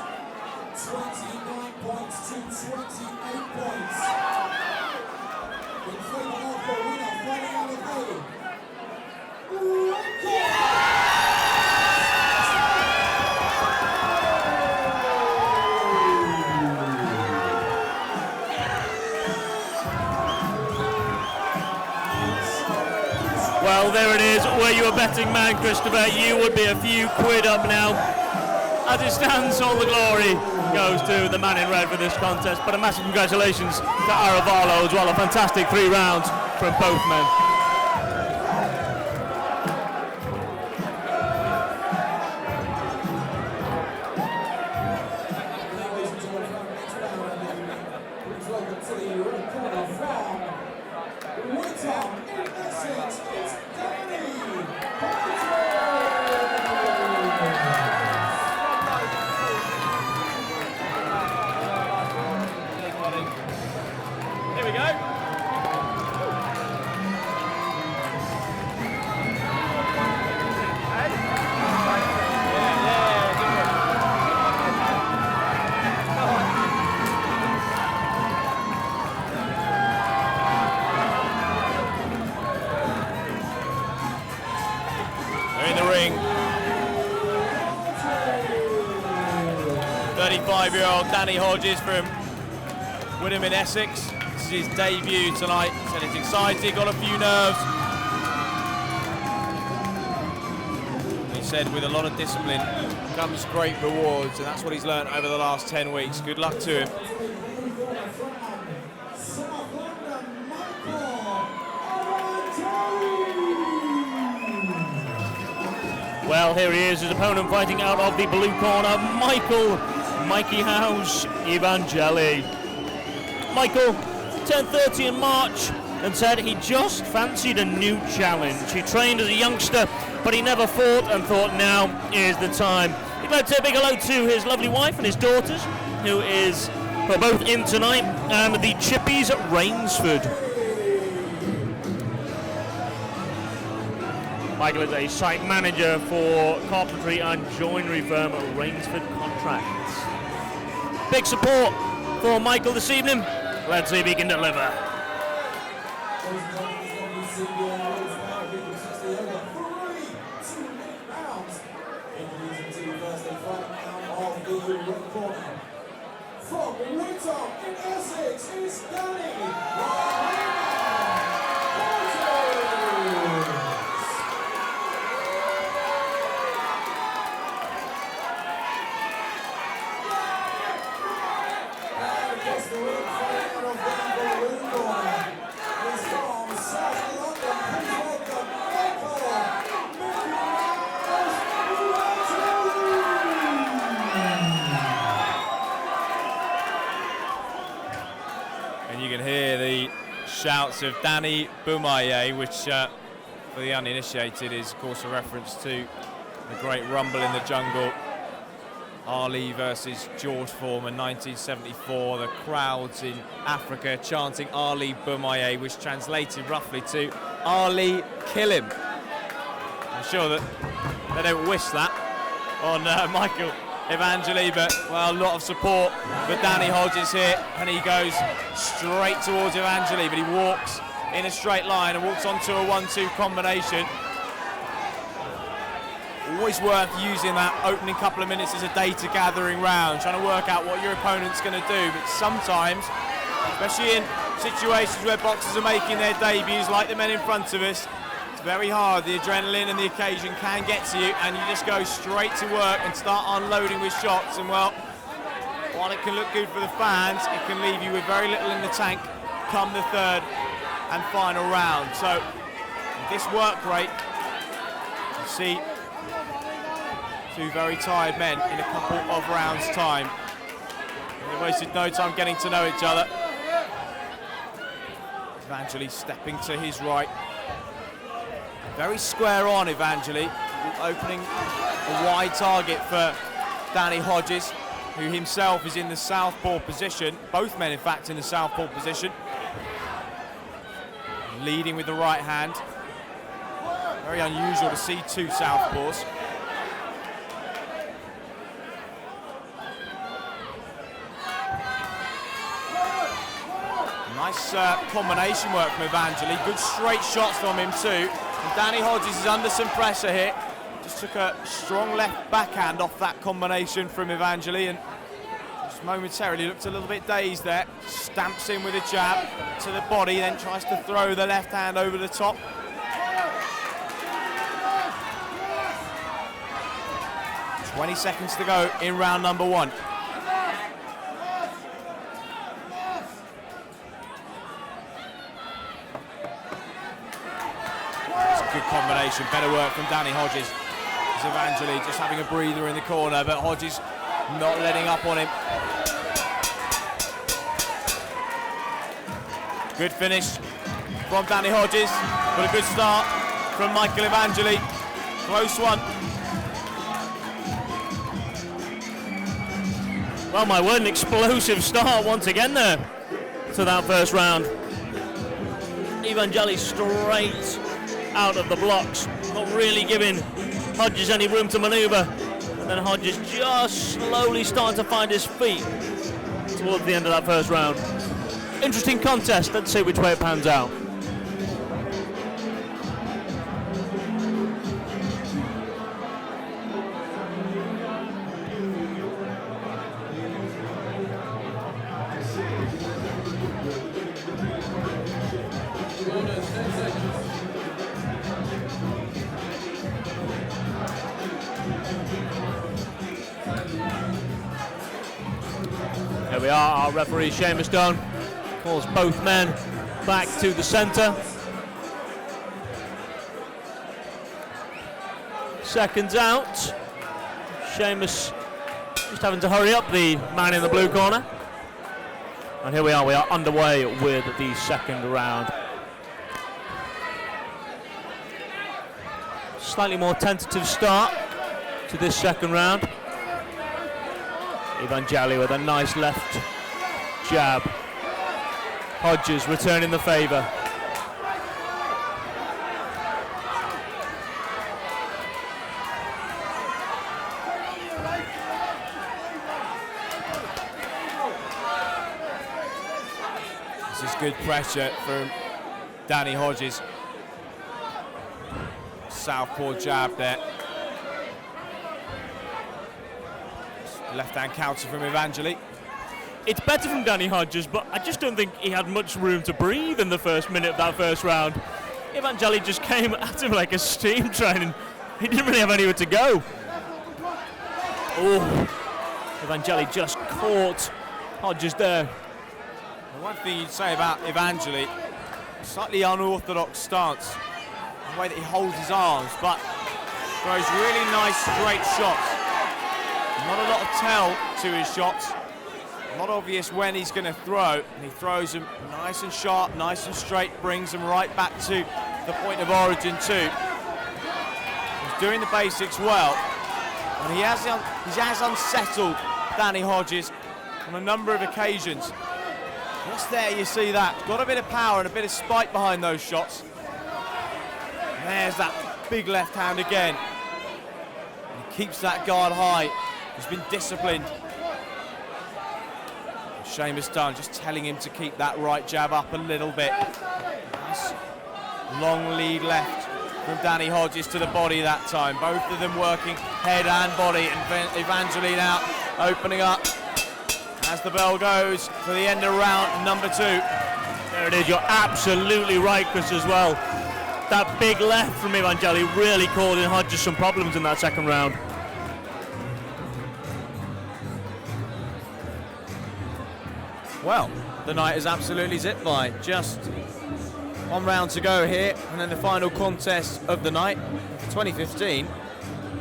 29 points to 28 points. In favour of the winner, fighting out of the Well, there it is. Were you a betting man, Christopher, you would be a few quid up now. As it stands, all the glory goes to the man in red for this contest. But a massive congratulations to Aralo as well. A fantastic 3 rounds from both men. Ladies and gentlemen, for our next round, please welcome to the red corner from Warrington, in Essex, it's Danny Here we go. They're in the ring. 35-year-old Danny Hodges from Woodham in Essex. This is his debut tonight. Said he's excited, got a few nerves. He said with a lot of discipline comes great rewards, and that's what he's learned over the last 10 weeks. Good luck to him. Well, here he is, his opponent fighting out of the blue corner, Mikey House, Evangeli. Michael turned 30 in March and said he just fancied a new challenge. He trained as a youngster, but he never fought and thought now is the time. He'd like to say a big hello to his lovely wife and his daughters, who are both in tonight, and the Chippies at Rainsford. Michael is a site manager for carpentry and joinery firm at Rainsford Contracts. Big support for Michael this evening. Let's see if he can deliver. From Warrington in Essex, it's Danny. And you can hear the shouts of Danny Bumaye, which for the uninitiated is of course a reference to the great Rumble in the Jungle, Ali versus George Foreman 1974. The crowds in Africa chanting Ali Bumaye, which translated roughly to Ali kill him. I'm sure that they don't wish that on Michael Evangeli, but well, a lot of support for Danny Hodges here, and he goes straight towards Evangeli, but he walks in a straight line and walks onto a 1-2 combination. Always worth using that opening couple of minutes as a data gathering round, trying to work out what your opponent's going to do. But sometimes, especially in situations where boxers are making their debuts like the men in front of us, it's very hard. The adrenaline and the occasion can get to you, and you just go straight to work and start unloading with shots. And well, while it can look good for the fans, it can leave you with very little in the tank come the third and final round. So this work rate You see two very tired men in a couple of rounds' time. They wasted no time getting to know each other. Evangeli stepping to his right. Very square on, Evangeli, opening a wide target for Danny Hodges, who himself is in the southpaw position. Both men, in fact, in the southpaw position. Leading with the right hand. Very unusual to see two southpaws. Nice combination work from Evangeli. Good straight shots from him too. And Danny Hodges is under some pressure here. Just took a strong left backhand off that combination from Evangeli and just momentarily looked a little bit dazed there. Stamps in with a jab to the body, then tries to throw the left hand over the top. "20 seconds to go in round number one. It's a good combination, better work from Danny Hodges. It's Evangeli just having a breather in the corner, but Hodges not letting up on him. Good finish from Danny Hodges, but a good start from Michael Evangeli. Close one. Well, my word, an explosive start once again there to that first round. Evangeli straight out of the blocks, not really giving Hodges any room to manoeuvre. And then Hodges just slowly starting to find his feet towards the end of that first round. Interesting contest, let's see which way it pans out. Here we are, our referee Seamus Stone calls both men back to the centre. Seconds out. Seamus just having to hurry up the man in the blue corner. And here we are underway with the second round. Slightly more tentative start to this second round. Evangeli with a nice left jab. Hodges returning the favour. This is good pressure from Danny Hodges. Southpaw jab there. Left-hand counter from Evangeli. It's better from Danny Hodges, but I just don't think he had much room to breathe in the first minute of that first round. Evangeli just came at him like a steam train, and he didn't really have anywhere to go. Oh, Evangeli just caught Hodges there. The one thing you'd say about Evangeli, slightly unorthodox stance, the way that he holds his arms, but throws really nice straight shots. Not a lot of tell to his shots. Not obvious when he's going to throw. And he throws them nice and sharp, nice and straight, brings them right back to the point of origin too. He's doing the basics well. And he has unsettled Danny Hodges on a number of occasions. Just there you see that. Got a bit of power and a bit of spike behind those shots. And there's that big left hand again. And he keeps that guard high. He's been disciplined. Seamus Dunn just telling him to keep that right jab up a little bit. Nice long lead left from Danny Hodges to the body that time. Both of them working head and body. And Evangeli now opening up as the bell goes for the end of round number two. There it is, you're absolutely right, Chris, as well. That big left from Evangeli really causing Hodges some problems in that second round. Well, the night is absolutely zipped by. Just One round to go here, and then the final contest of the night for 2015.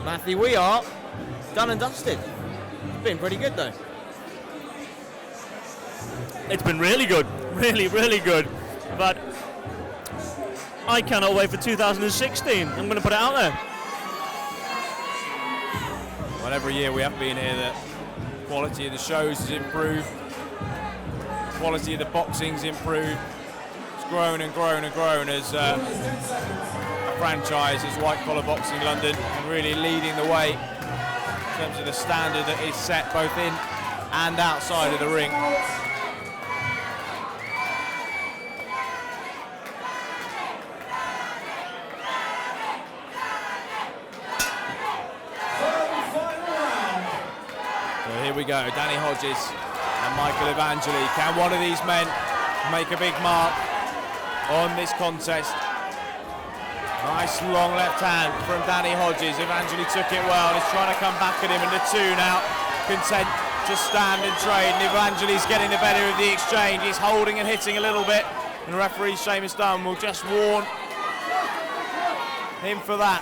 Matthew, we are done and dusted. It's been pretty good though. It's been really good, really, really good. But I cannot wait for 2016. I'm going to put it out there. Well, every year we have been here, the quality of the shows has improved, quality of the boxing's improved. It's grown and grown and grown as a franchise as White Collar Boxing London, and really leading the way in terms of the standard that is set both in and outside of the ring. Here we go, Danny Hodges and Michael Evangeli. Can one of these men make a big mark on this contest? Nice long left hand from Danny Hodges. Evangeli took it well and is trying to come back at him, and the two now content to stand and trade. And Evangeli's getting the better of the exchange. He's holding and hitting a little bit, and referee Seamus Dunn will just warn him for that.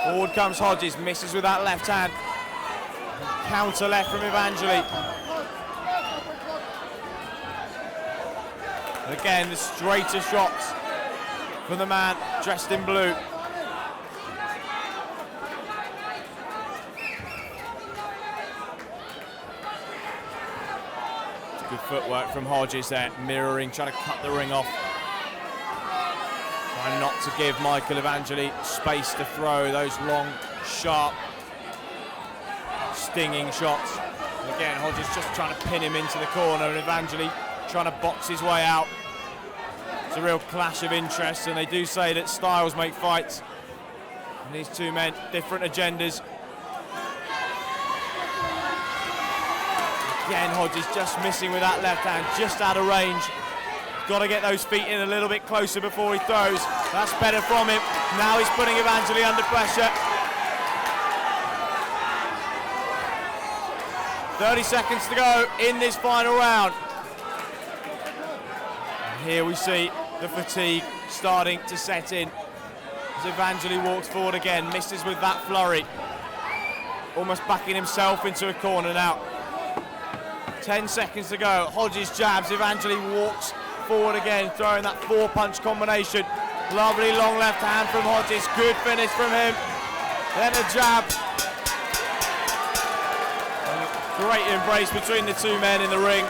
Forward comes Hodges, misses with that left hand. Counter left from Evangeli. And again, the straighter shots from the man dressed in blue. Good footwork from Hodges there, mirroring, trying to cut the ring off. Trying not to give Michael Evangeli space to throw those long, sharp, stinging shots. And again, Hodges just trying to pin him into the corner, and Evangeli trying to box his way out. It's a real clash of interests, and they do say that styles make fights. And these two men, different agendas. Again, Hodges just missing with that left hand, just out of range. Got to get those feet in a little bit closer before he throws. That's better from him. Now he's putting Evangeli under pressure. 30 seconds to go in this final round. And here we see the fatigue starting to set in as Evangeli walks forward again, misses with that flurry. Almost backing himself into a corner now. 10 seconds to go. Hodges jabs, Evangeli walks forward again, throwing that four-punch combination. Lovely long left hand from Hodges, good finish from him. Then a jab. Great embrace between the two men in the ring.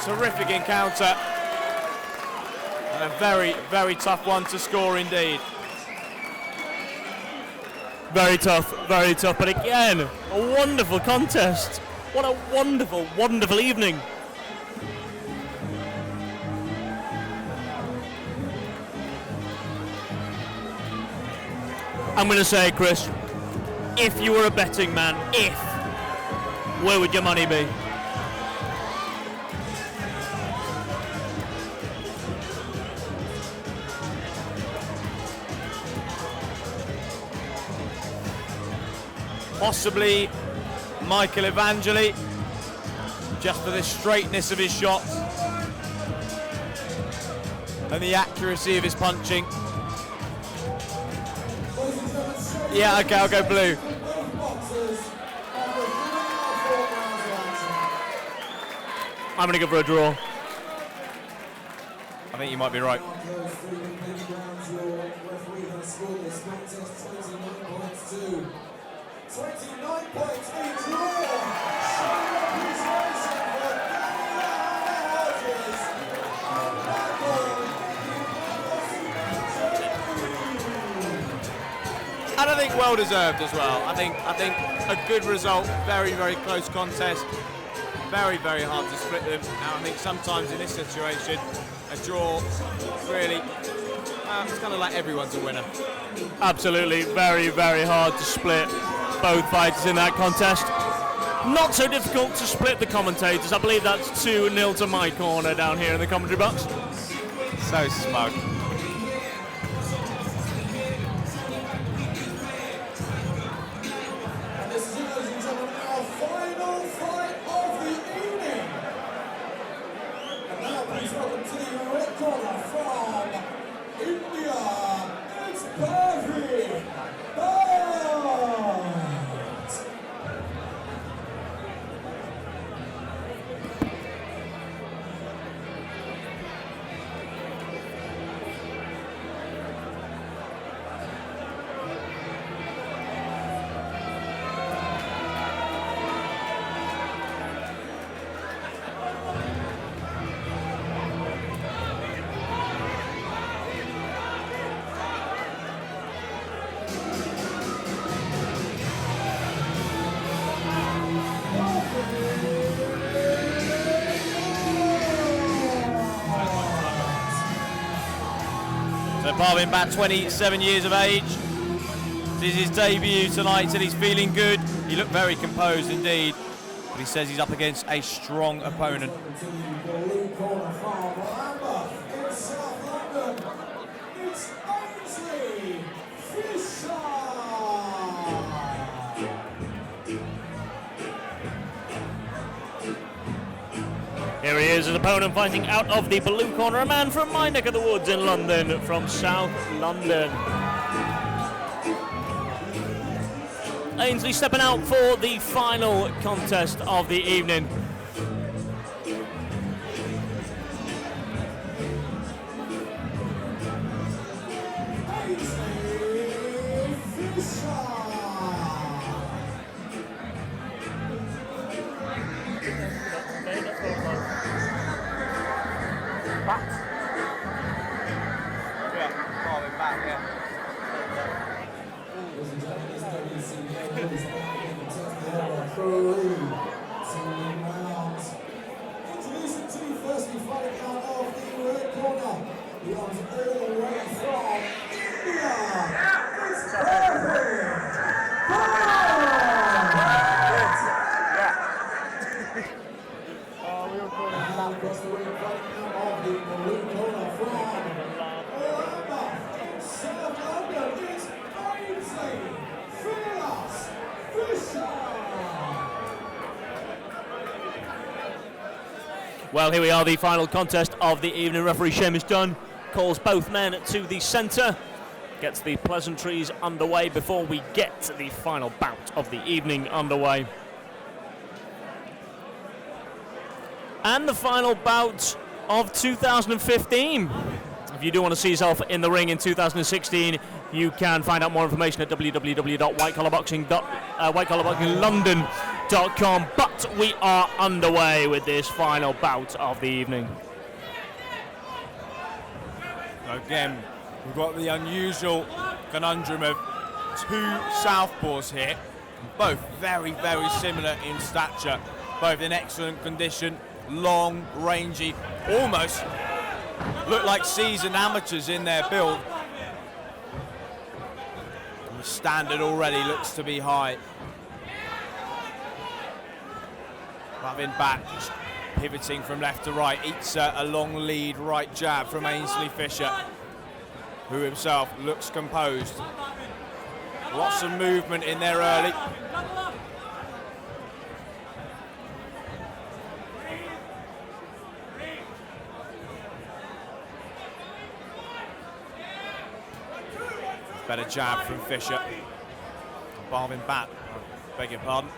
Terrific encounter. And a very, very tough one to score indeed. Very tough, but again, a wonderful contest. What a wonderful, wonderful evening. I'm going to say, Chris, if you were a betting man, where would your money be? Possibly Michael Evangeli, just for the straightness of his shots and the accuracy of his punching. Yeah, okay, I'll go blue. I'm going to go for a draw. I think you might be right. And I think well deserved as well. I think a good result, very, very close contest. Very, very hard to split them. And I think sometimes in this situation, a draw really, it's kind of like everyone's a winner. Absolutely, very, very hard to split both fighters in that contest. Not so difficult to split the commentators. I believe that's 2-0 to my corner down here in the commentary box. So smug. Please welcome to the red corner from India, it's Baroli. So Barwin Bat, 27 years of age. This is his debut tonight, and he's feeling good. He looked very composed indeed, but he says he's up against a strong opponent. To the blue corner from Lambeth in South London, it's Ainsley Fisher. Here he is, his opponent fighting out of the blue corner, a man from my neck of the woods in London, from South London. Ainsley stepping out for the final contest of the evening. Introducing to you firstly fighting out of the red corner. He comes all the way from India. It's perfect. And across the ring fighting out of the blue corner from South London. It's Ainsley Fisher. Well, here we are, the final contest of the evening. Referee Seamus Dunn calls both men to the centre, gets the pleasantries underway before we get the final bout of the evening underway. And the final bout of 2015. If you do want to see yourself in the ring in 2016, you can find out more information at www.whitecollarboxinglondon.com. But we are underway with this final bout of the evening. Again, we've got the unusual conundrum of two southpaws here, both very, very similar in stature, both in excellent condition, long, rangy, almost look like seasoned amateurs in their build. And the standard already looks to be high. Barwin Bat just pivoting from left to right, eats a long lead right jab from Ainsley Fisher, who himself looks composed. Lots of movement in there early. Better jab from Fisher. Barwin Bat, beg your pardon.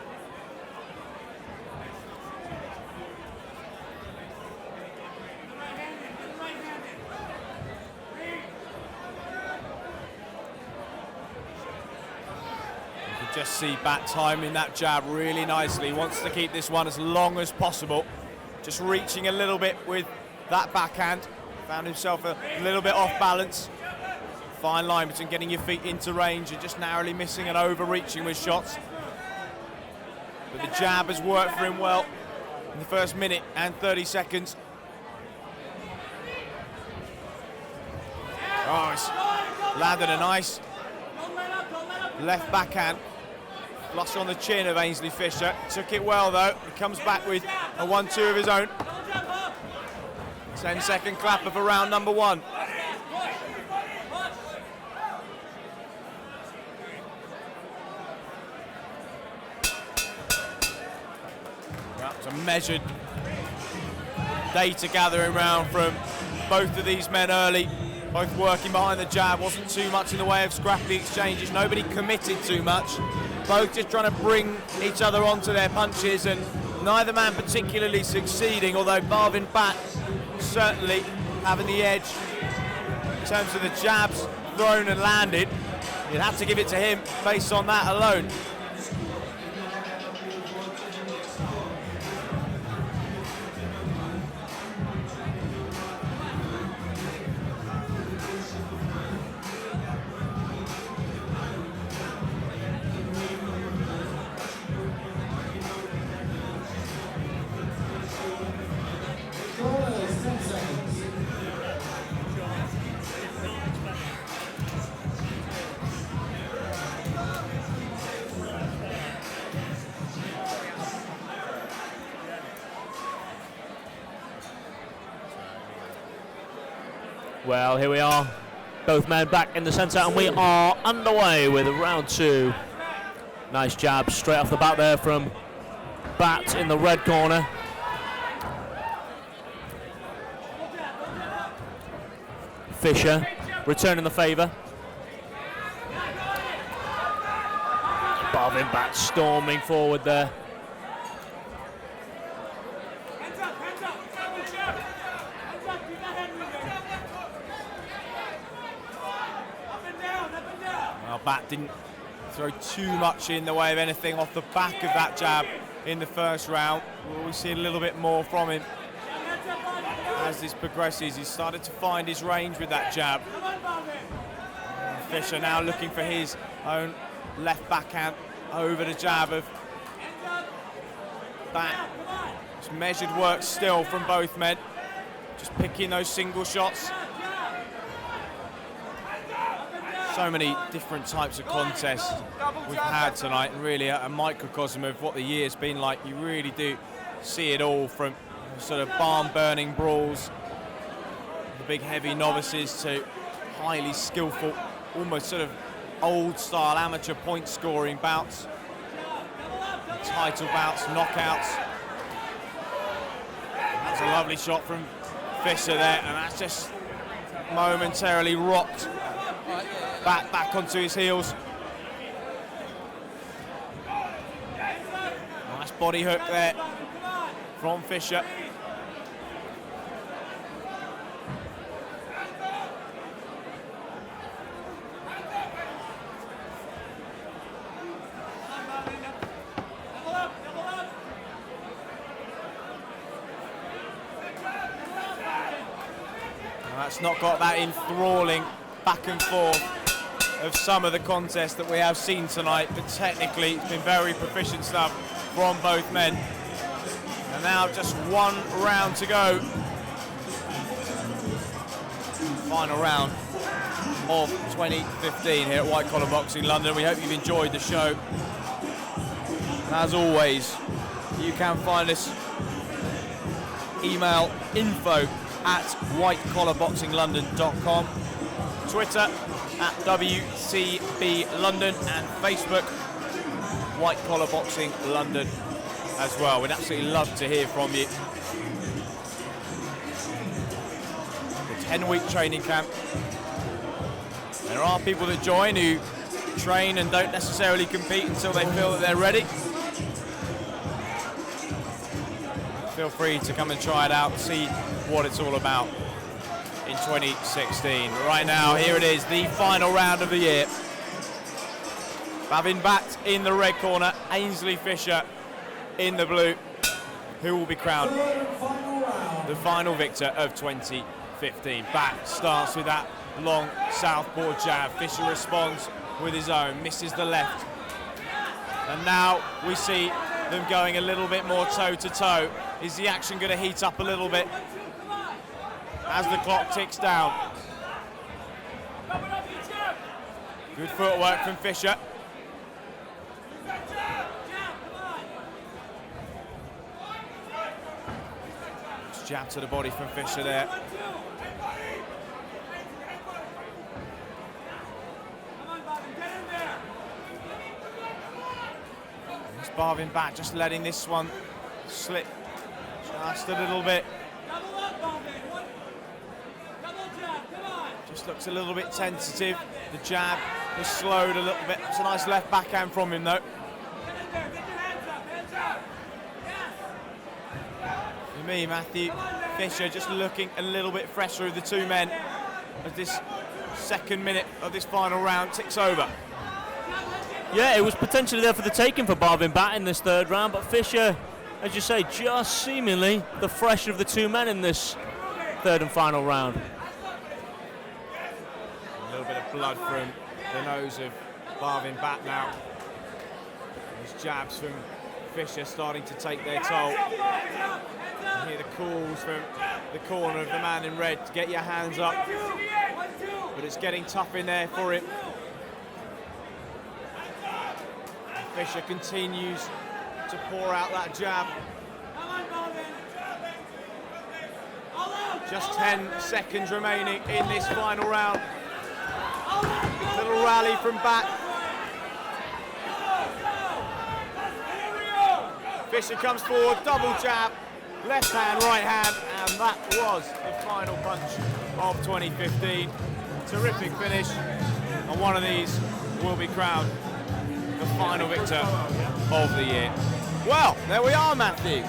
You can just see Bat timing that jab really nicely. He wants to keep this one as long as possible. Just reaching a little bit with that backhand. Found himself a little bit off balance. Fine line between getting your feet into range and just narrowly missing and overreaching with shots. But the jab has worked for him well in the first minute and 30 seconds. Oh, he's landed a nice left backhand. Flush on the chin of Ainsley Fisher. Took it well though. He comes back with a 1-2 of his own. 10-second clapper for round number one. A measured data gathering round from both of these men early. Both working behind the jab, wasn't too much in the way of scrappy exchanges, nobody committed too much. Both just trying to bring each other onto their punches, and neither man particularly succeeding, although Barvin Bat certainly having the edge in terms of the jabs thrown and landed. You'd have to give it to him based on that alone. Corners, 10 seconds. Well, here we are, both men back in the centre, and we are underway with round 2. Nice jab straight off the bat there from Bat in the red corner. Fisher returning the favour. Barvin Bat storming forward there. Well, Bat didn't throw too much in the way of anything off the back of that jab in the first round. We'll see a little bit more from him as this progresses. He's started to find his range with that jab. Fisher now looking for his own left backhand over the jab of Bat. It's measured work still from both men, just picking those single shots. So many different types of contests we've had tonight, and really a microcosm of what the year's been like. You really do see it all, from sort of barn-burning brawls, the big heavy novices, to highly skillful, almost sort of old-style amateur point-scoring bouts, title bouts, knockouts. That's a lovely shot from Fisher there, and that's just momentarily rocked back onto his heels. Nice body hook there from Fisher. That's not got that enthralling back and forth of some of the contests that we have seen tonight, but technically it's been very proficient stuff from both men. And now just one round to go. Final round of 2015 here at White Collar Boxing London. We hope you've enjoyed the show. And as always, you can find us, email info@whitecollarboxinglondon.com, Twitter @WCB London, and Facebook White Collar Boxing London as well. We'd absolutely love to hear from you. The 10-week training camp. There are people that join who train and don't necessarily compete until they feel that they're ready. Feel free to come and try it out, see what it's all about in 2016. Right now, here it is, the final round of the year. Barvin Bat in the red corner, Ainsley Fisher in the blue, who will be crowned the final victor of 2015. Bat starts with that long southpaw jab. Fisher responds with his own, misses the left. And now we see them going a little bit more toe-to-toe. Is the action going to heat up a little bit as the clock ticks down? Good footwork from Fisher. Just jab to the body from Fisher there. Barvin Bat just letting this one slip just a little bit. Just looks a little bit tentative. The jab is slowed a little bit. It's a nice left backhand from him though. For me, Matthew, Fisher just looking a little bit fresher of the two men as this second minute of this final round ticks over. Yeah, it was potentially there for the taking for Barvin Bat in this third round, but Fisher, as you say, just seemingly the fresher of the two men in this third and final round. A little bit of blood from the nose of Barvin Bat now. These jabs from Fisher starting to take their toll. You hear the calls from the corner of the man in red to get your hands up, but it's getting tough in there for him. Fisher continues to pour out that jab. Just 10 seconds remaining in this final round. Little rally from Bat. Fisher comes forward, double jab, left hand, right hand, and that was the final punch of 2015. Terrific finish, and one of these will be crowned the final victor of the year. Well, there we are, Matthew.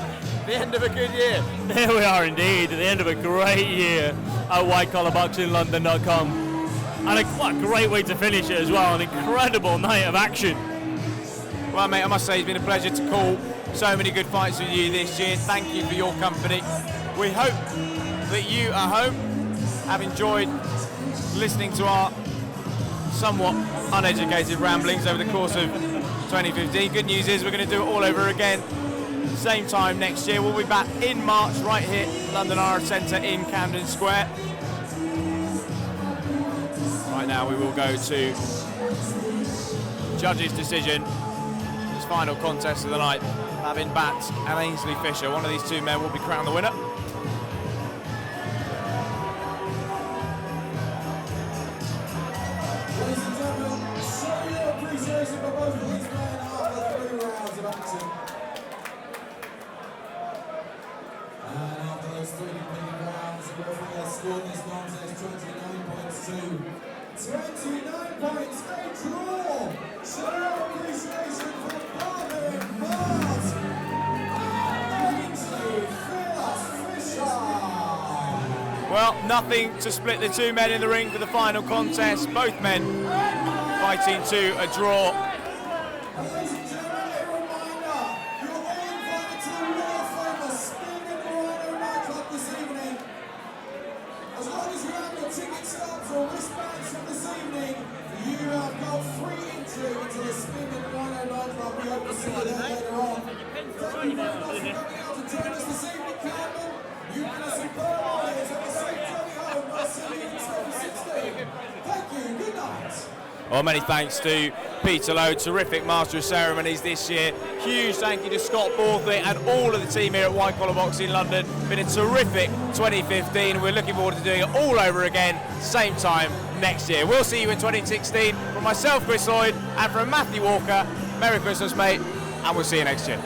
The end of a good year. There we are indeed, at the end of a great year at whitecollarboxinglondon.com. And what a great way to finish it as well, an incredible night of action. Well, mate, I must say it's been a pleasure to call so many good fights with you this year. Thank you for your company. We hope that you at home have enjoyed listening to our somewhat uneducated ramblings over the course of 2015. Good news is we're going to do it all over again. Same time next year. We'll be back in March right here at London Irish Centre in Camden Square. Right now we will go to judges' decision. This final contest of the night. Barvin Bat and Ainsley Fisher. One of these two men will be crowned the winner. Ladies and gentlemen, show your appreciation for both of these men after 3 rounds of action. And after those 3 completed rounds, the referee has scored this contest 29 points to 29 points, a draw. Show your appreciation for Barvin Bat and Ainsley Fisher. Well, nothing to split the two men in the ring for the final contest. Both men fighting to a draw. Ladies and gentlemen, a reminder, you're all invited to the world famous Spin and Rhino nightclub this evening. As long as you have your ticket stubs or wristbands from this evening, you have got free entry into the Spin and Rhino nightclub. We hope to see you there later on. Thank you very much for coming out to join us this evening, Camden. You've been a superb audience at the safe journey home. I'll see you in 2016. Thank you. Good night. Well, many thanks to Peter Lowe, terrific master of ceremonies this year. Huge thank you to Scott Borthwick and all of the team here at White Collar Boxing London. Been a terrific 2015. We're looking forward to doing it all over again, same time next year. We'll see you in 2016. From myself, Chris Lloyd, and from Matthew Walker, Merry Christmas, mate, and we'll see you next year.